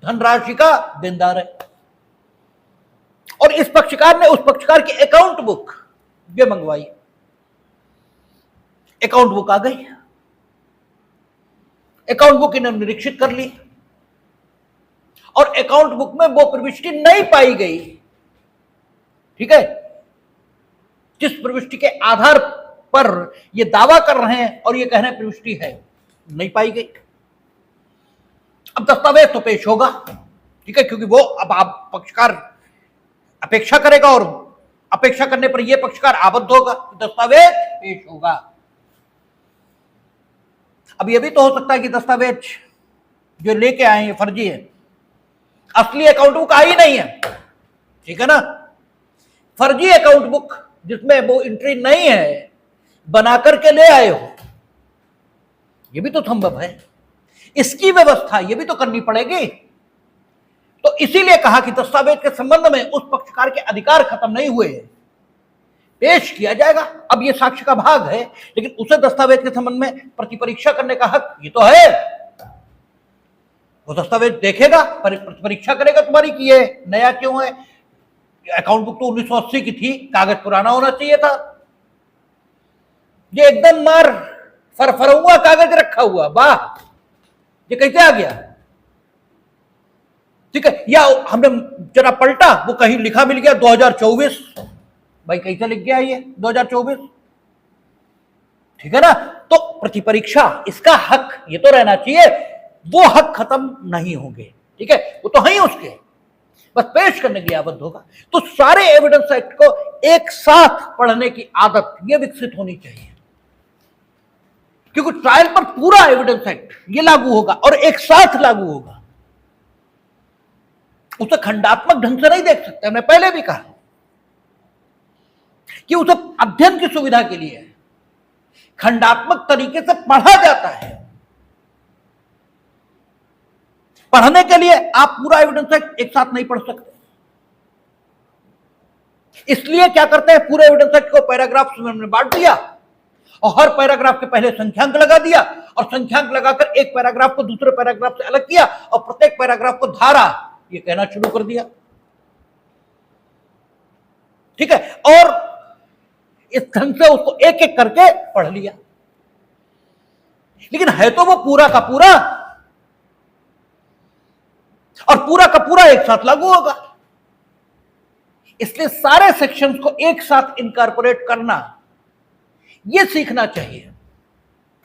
S1: धनराशि का देनदार है, और इस पक्षकार ने उस पक्षकार की अकाउंट बुक ये मंगवाई। अकाउंट बुक आ गई, अकाउंट बुक इन्होंने निरीक्षित कर ली और अकाउंट बुक में वो प्रविष्टि नहीं पाई गई, ठीक है, जिस प्रविष्टि के आधार पर ये दावा कर रहे हैं और ये कह रहे हैं प्रविष्टि है, नहीं पाई गई। अब दस्तावेज तो पेश होगा, ठीक है, क्योंकि वो अब आप पक्षकार अपेक्षा करेगा और अपेक्षा करने पर यह पक्षकार आबद्ध होगा, दस्तावेज पेश होगा। अब यह भी तो हो सकता है कि दस्तावेज जो लेके आए हैं फर्जी है, असली अकाउंट बुक आई नहीं है, ठीक है ना, फर्जी अकाउंट बुक जिसमें वो एंट्री नहीं है बना करके ले आए हो, यह भी तो संभव है। इसकी व्यवस्था ये भी तो करनी पड़ेगी। तो इसीलिए कहा कि दस्तावेज के संबंध में उस पक्षकार के अधिकार खत्म नहीं हुए, पेश किया जाएगा। अब ये साक्ष्य का भाग है, लेकिन उसे दस्तावेज के संबंध में प्रतिपरीक्षा करने का हक ये तो है। वो दस्तावेज देखेगा, परीक्षा करेगा तुम्हारी कि ये नया क्यों है, अकाउंट बुक तो 1980 की थी, कागज पुराना होना चाहिए था, ये एकदम मार फरफरा कागज रखा हुआ, वाह ये कैसे आ गया, ठीक है। या हमने जरा पलटा, वो कहीं लिखा मिल गया 2024, भाई कैसे लिख गया ये 2024, ठीक है ना। तो प्रतिपरीक्षा इसका हक ये तो रहना चाहिए, वो हक खत्म नहीं होंगे, ठीक है, वो तो है ही उसके, बस पेश करने के लिए आबद्ध होगा। तो सारे एविडेंस एक्ट को एक साथ पढ़ने की आदत ये विकसित होनी चाहिए, क्योंकि ट्रायल पर पूरा एविडेंस एक्ट ये लागू होगा और एक साथ लागू होगा, उसे खंडात्मक ढंग से नहीं देख सकते। मैं पहले भी कहा कि उसे अध्ययन की सुविधा के लिए खंडात्मक तरीके से पढ़ा जाता है। पढ़ने के लिए आप पूरा एविडेंस एक्ट एक साथ नहीं पढ़ सकते, इसलिए क्या करते हैं, पूरे एविडेंस एक्ट को पैराग्राफ में बांट दिया और हर पैराग्राफ के पहले संख्यांक लगा दिया और संख्यांक लगाकर एक पैराग्राफ को दूसरे पैराग्राफ से अलग किया और प्रत्येक पैराग्राफ को धारा ये कहना शुरू कर दिया, ठीक है, और इस ढंग से उसको एक एक करके पढ़ लिया। लेकिन है तो वो पूरा का पूरा, और पूरा का पूरा एक साथ लागू होगा, इसलिए सारे सेक्शंस को एक साथ इनकॉर्पोरेट करना यह सीखना चाहिए।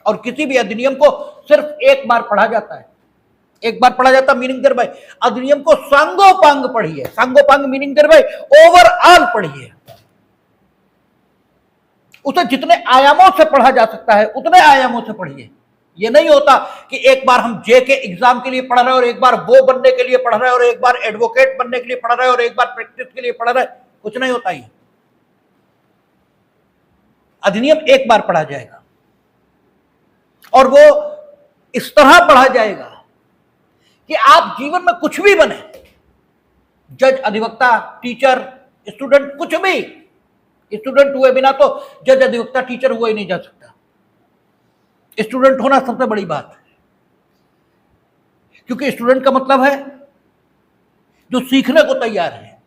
S1: और किसी भी अधिनियम को सिर्फ एक बार पढ़ा जाता है, एक बार पढ़ा जाता मीनिंग देयर बाय। अधिनियम को सांगोपांग पढ़िए, सांगोपांग मीनिंग देयर बाय ओवरऑल पढ़िए। उसे जितने आयामों से पढ़ा जा सकता है उतने आयामों से पढ़िए। ये नहीं होता कि एक बार हम जे के एग्जाम के लिए पढ़ रहे हैं और एक बार वो बनने के लिए पढ़ रहे हैं और एक बार एडवोकेट बनने के लिए पढ़ रहे हैं और एक बार प्रैक्टिस के लिए पढ़ रहे हैं। कुछ नहीं होता। ये अधिनियम एक बार पढ़ा जाएगा और वो इस तरह पढ़ा जाएगा कि आप जीवन में कुछ भी बने, जज, अधिवक्ता, टीचर, स्टूडेंट, कुछ भी। स्टूडेंट हुए बिना तो जज, अधिवक्ता, टीचर हुआ ही नहीं जा सकता। स्टूडेंट होना सबसे बड़ी बात है, क्योंकि स्टूडेंट का मतलब है जो सीखने को तैयार है।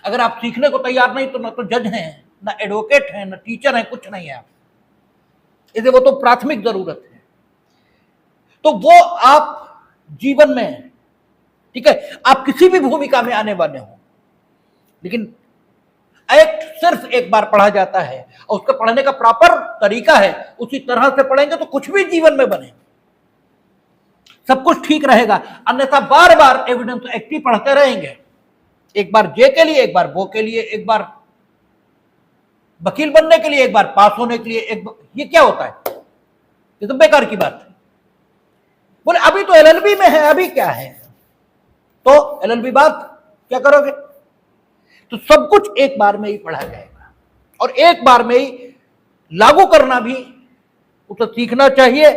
S1: अगर आप सीखने को तैयार नहीं तो ना तो जज हैं, ना एडवोकेट हैं, ना टीचर हैं, कुछ नहीं है आप। इसे वो तो प्राथमिक जरूरत है। तो वो आप जीवन में, ठीक है, आप किसी भी भूमिका में आने वाले हो, लेकिन एक्ट सिर्फ एक बार पढ़ा जाता है और उसका पढ़ने का प्रॉपर तरीका है, उसी तरह से पढ़ेंगे तो कुछ भी जीवन में बने, सब कुछ ठीक रहेगा। अन्यथा बार बार एविडेंस एक्ट ही पढ़ते रहेंगे, एक बार जे के लिए, एक बार वो के लिए, एक बार वकील बनने के लिए, एक बार पास होने के लिए, ये क्या होता है? ये तो बेकार की बात है। बोले अभी तो एलएलबी में है, अभी क्या है? तो एलएलबी बाद क्या करोगे? तो सब कुछ एक बार में ही पढ़ा जाएगा और एक बार में ही लागू करना भी उसे सीखना चाहिए।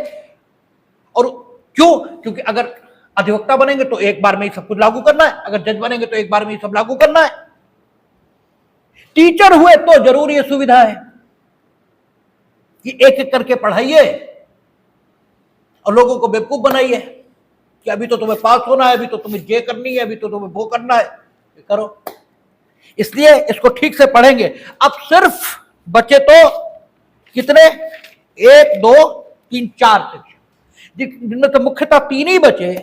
S1: और क्यों? क्योंकि अगर अधिवक्ता बनेंगे तो एक बार में ही सब कुछ लागू करना है, अगर जज बनेंगे तो एक बार में ही सब लागू करना है। टीचर हुए तो जरूर ये सुविधा है कि एक एक करके पढ़ाइए और लोगों को बेवकूफ बनाइए कि अभी तो तुम्हें पास होना है, अभी तो तुम्हें जे करनी है, अभी तो तुम्हें वो करना है, करो। इसलिए इसको ठीक से पढ़ेंगे। अब सिर्फ बचे तो कितने? 1, 2, 3, 4 सेक्शन, जिनमें से मुख्यतः 3 ही बचे।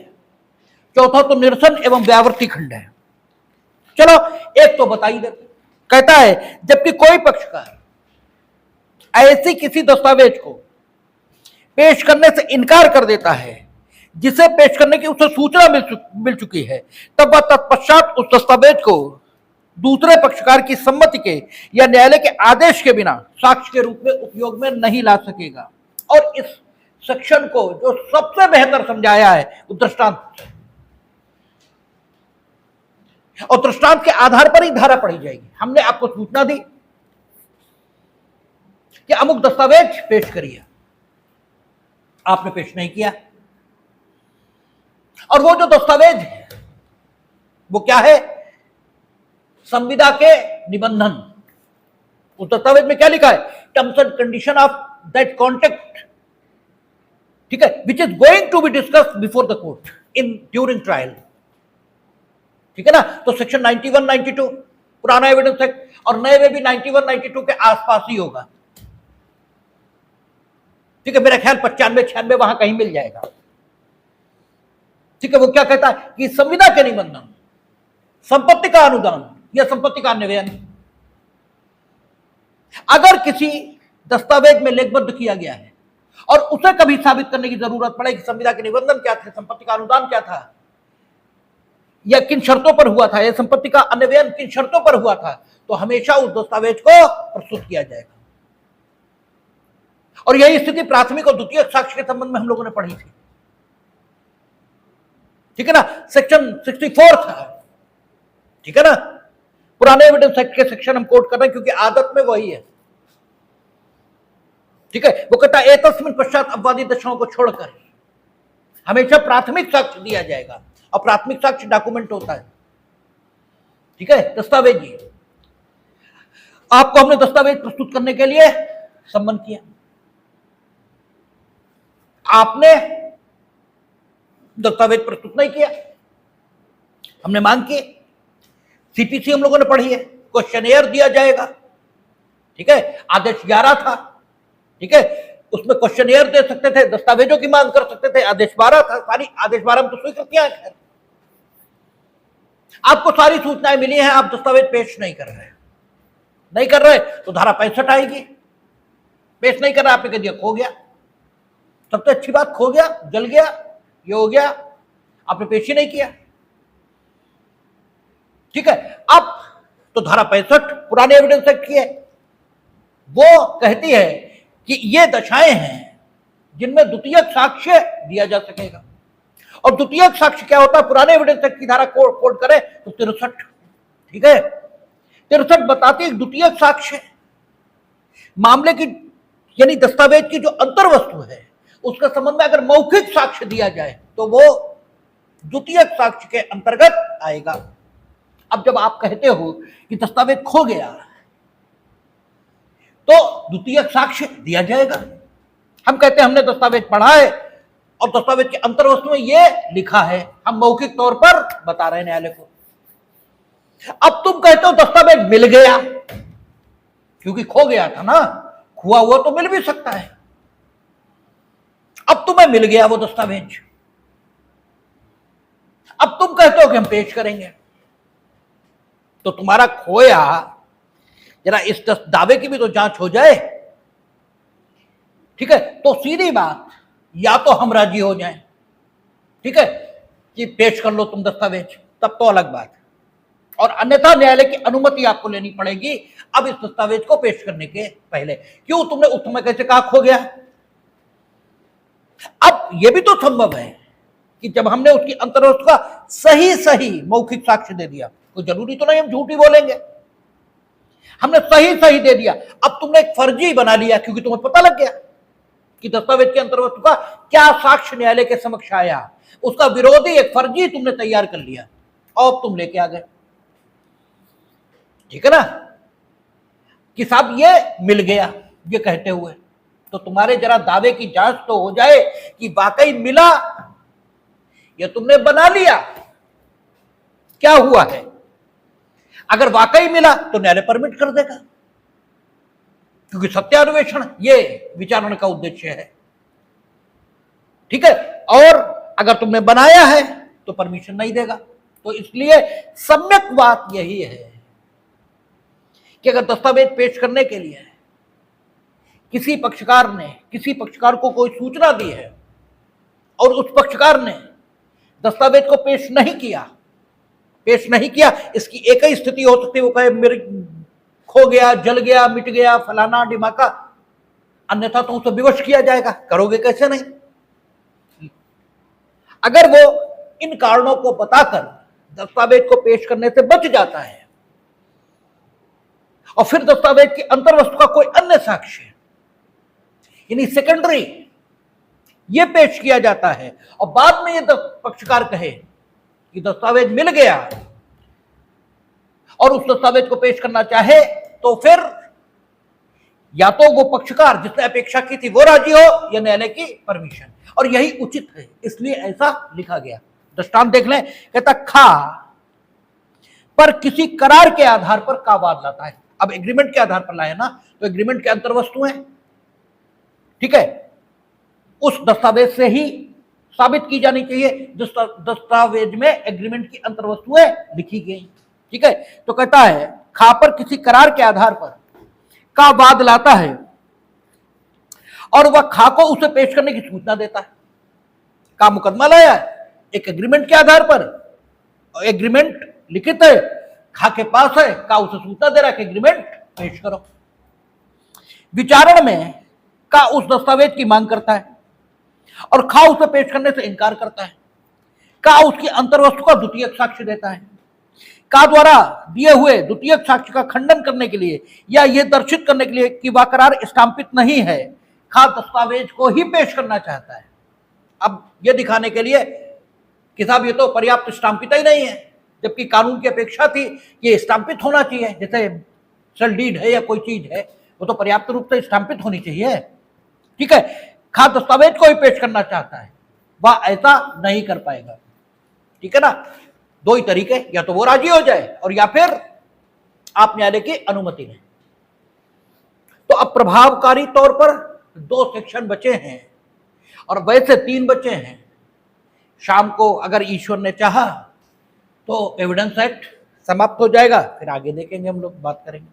S1: चौथा तो निरसन एवं व्यावृत्ति खंड है। चलो एक तो बता ही देते। कहता है जबकि कोई पक्षकार ऐसी किसी दस्तावेज को पेश करने से इनकार कर देता है जिसे पेश करने की उसे सूचना मिल चुकी है, तब वह तत्पश्चात उस दस्तावेज को दूसरे पक्षकार की सम्मति के या न्यायालय के आदेश के बिना साक्ष्य के रूप में उपयोग में नहीं ला सकेगा। और इस सेक्शन को जो सबसे बेहतर समझाया है वो दृष्टांत, और दृष्टांत के आधार पर ही धारा पढ़ी जाएगी। हमने आपको सूचना दी कि अमुक दस्तावेज पेश करिए, आपने पेश नहीं किया, और वो जो दस्तावेज है वो क्या है? संविदा के निबंधन। उस दस्तावेज में क्या लिखा है? Terms and condition of that contract, ठीक है, which is going to be discussed before the court in during trial, ठीक है ना। तो सेक्शन 91, 92 पुराना एविडेंस एक्ट और नए में भी 91, 92 के आसपास ही होगा, ठीक है। मेरा ख्याल 95, 96 वहां कहीं मिल जाएगा, ठीक है। वो क्या कहता है कि संविदा के निबंधन, संपत्ति का अनुदान या संपत्ति का अन्वयन, अगर किसी दस्तावेज में लेखबद्ध किया गया है और उसे कभी साबित करने की जरूरत पड़े कि संविदा के निबंधन क्या थे, संपत्ति का अनुदान क्या था, या किन शर्तों पर हुआ था, या संपत्ति का अन्वयन किन शर्तों पर हुआ था, तो हमेशा उस दस्तावेज को प्रस्तुत किया जाएगा। और यही स्थिति प्राथमिक और द्वितीयक साक्ष्य के संबंध में हम लोगों ने पढ़ी थी, ठीक है ना। सेक्शन 64 था, ठीक है ना। पुराने एविडेंस एक्ट के सेक्शन हम कोट कर रहे हैं क्योंकि आदत में वही है, ठीक है। वो कहता है एतस्मिन् पश्चात अपवादी दशाओं को छोड़कर हमेशा प्राथमिक साक्ष्य दिया जाएगा, और प्राथमिक साक्ष्य डॉक्यूमेंट होता है, ठीक है, दस्तावेज। ही आपको हमने दस्तावेज प्रस्तुत करने के लिए सम्मन किया, आपने दस्तावेज प्रस्तुत नहीं किया, हमने मांग की, सीपीसी हम लोगों ने पढ़ी है, क्वेश्चनेयर दिया जाएगा, ठीक है। आदेश 11 था, ठीक है, उसमें क्वेश्चनेयर दे सकते थे, दस्तावेजों की मांग कर सकते थे। आदेश 12 था, सारी आदेश 12 में तो स्वीकृतियां हैं। आपको सारी सूचनाएं मिली हैं, आप दस्तावेज पेश नहीं कर रहे तो धारा 65 आएगी। पेश नहीं कर रहा, आपने कह दिया खो गया, सबसे अच्छी बात खो गया, जल गया, ये हो गया। आपने पेश ही नहीं किया। ठीक है, अब तो धारा 65 पुराने एविडेंस एक्ट की है, वो कहती है कि ये दशाएं हैं जिनमें द्वितीयक साक्ष्य दिया जा सकेगा। और द्वितीयक साक्ष्य क्या होता है? पुराने एविडेंस एक्ट की धारा कोड करें तो 63। ठीक है, 63 बताती है द्वितीयक साक्ष्य मामले की यानी दस्तावेज की जो अंतर वस्तु है उसके संबंध में अगर मौखिक साक्ष्य दिया जाए तो वो द्वितीयक साक्ष्य के अंतर्गत आएगा। अब जब आप कहते हो कि दस्तावेज खो गया तो द्वितीयक साक्ष्य दिया जाएगा। हम कहते हैं हमने दस्तावेज पढ़ा है और दस्तावेज के अंतर वस्तु में ये लिखा है, हम मौखिक तौर पर बता रहे हैं न्यायालय को। अब तुम कहते हो दस्तावेज मिल गया, क्योंकि खो गया था ना, खुआ हुआ तो मिल भी सकता है। अब तुम्हें मिल गया वो दस्तावेज, अब तुम कहते हो कि हम पेश करेंगे, तो तुम्हारा खोया, जरा इस दावे की भी तो जांच हो जाए। ठीक है, तो सीधी बात, या तो हम राजी हो जाएं, ठीक है, कि पेश कर लो तुम दस्तावेज, तब तो अलग बात है, और अन्यथा न्यायालय की अनुमति आपको लेनी पड़ेगी अब इस दस्तावेज को पेश करने के पहले। क्यों, तुमने उस समय कैसे कहा खो गया? अब यह भी तो संभव है कि जब हमने उसकी अंतर्वस्तु का सही मौखिक साक्ष्य दे दिया, कोई जरूरी तो नहीं हम झूठी बोलेंगे, हमने सही दे दिया, अब तुमने एक फर्जी बना लिया क्योंकि तुम्हें पता लग गया कि दस्तावेज के अंतर्वस्तु का क्या साक्ष्य न्यायालय के समक्ष आया, उसका विरोधी एक फर्जी तुमने तैयार कर लिया और तुम लेके आ गए। ठीक है ना, कि साहब ये मिल गया, ये कहते हुए तो तुम्हारे जरा दावे की जांच तो हो जाए कि वाकई मिला या तुमने बना लिया, क्या हुआ है। अगर वाकई मिला तो न्यायालय परमिट कर देगा, क्योंकि सत्यान्वेषण ये विचारण का उद्देश्य है। ठीक है, और अगर तुमने बनाया है तो परमिशन नहीं देगा। तो इसलिए सम्यक बात यही है कि अगर दस्तावेज पेश करने के लिए किसी पक्षकार ने किसी पक्षकार को कोई सूचना दी है और उस पक्षकार ने दस्तावेज को पेश नहीं किया, इसकी एक ही स्थिति हो सकती है, वो कहे मेरे खो गया, जल गया, मिट गया, फलाना डिमाका, अन्यथा तो उसे विवश किया जाएगा। करोगे कैसे नहीं? अगर वो इन कारणों को बताकर दस्तावेज को पेश करने से बच जाता है और फिर दस्तावेज की अंतर्वस्तु का कोई अन्य साक्ष्य यानी सेकेंडरी ये पेश किया जाता है और बाद में ये पक्षकार कहे कि दस्तावेज मिल गया और उस दस्तावेज को पेश करना चाहे, तो फिर या तो वो पक्षकार जिसने अपेक्षा की थी वो राजी हो या न्यायालय की परमिशन, और यही उचित है, इसलिए ऐसा लिखा गया। दृष्टांत देख लें, कहता खा पर किसी करार के आधार पर का वाद लाता है। अब एग्रीमेंट के आधार पर लाए ना, तो एग्रीमेंट के अंतर्वस्तु है, ठीक है, उस दस्तावेज से ही साबित की जानी चाहिए जिस दस्तावेज में एग्रीमेंट की अंतर्वस्तुएं लिखी गई। ठीक है, तो कहता है खा पर किसी करार के आधार पर का वाद लाता है और वह खा को उसे पेश करने की सूचना देता है। का मुकदमा लाया एक एग्रीमेंट के आधार पर, एग्रीमेंट लिखित है, खा के पास है, का उसे सूचना दे रहा है कि एग्रीमेंट पेश करो। विचारण में का उस दस्तावेज की मांग करता है और खा उसे पेश करने से इनकार करता है। का उसकी अंतर्वस्तु का द्वितीयक साक्ष्य देता है। का द्वारा दिए हुए द्वितीयक साक्ष्य का खंडन करने के लिए या यह दर्शित करने के लिए कि वह करार स्टाम्पित नहीं है, खा दस्तावेज को ही पेश करना चाहता है। अब यह दिखाने के लिए कि साहब ये तो पर्याप्त स्टाम्पित ही नहीं है, जबकि कानून की अपेक्षा थी कि ये स्टाम्पित होना चाहिए, जैसे सेल डीड है या कोई चीज है वो तो पर्याप्त रूप से स्टाम्पित होनी चाहिए। ठीक है, खा दस्तावेज को ही पेश करना चाहता है, वह ऐसा नहीं कर पाएगा। ठीक है ना, दो ही तरीके, या तो वो राजी हो जाए और या फिर आप न्यायालय की अनुमति लें। तो अब प्रभावकारी तौर पर 2 सेक्शन बचे हैं और वैसे 3 बचे हैं। शाम को अगर ईश्वर ने चाहा तो एविडेंस एक्ट समाप्त हो जाएगा, फिर आगे देखेंगे, हम लोग बात करेंगे।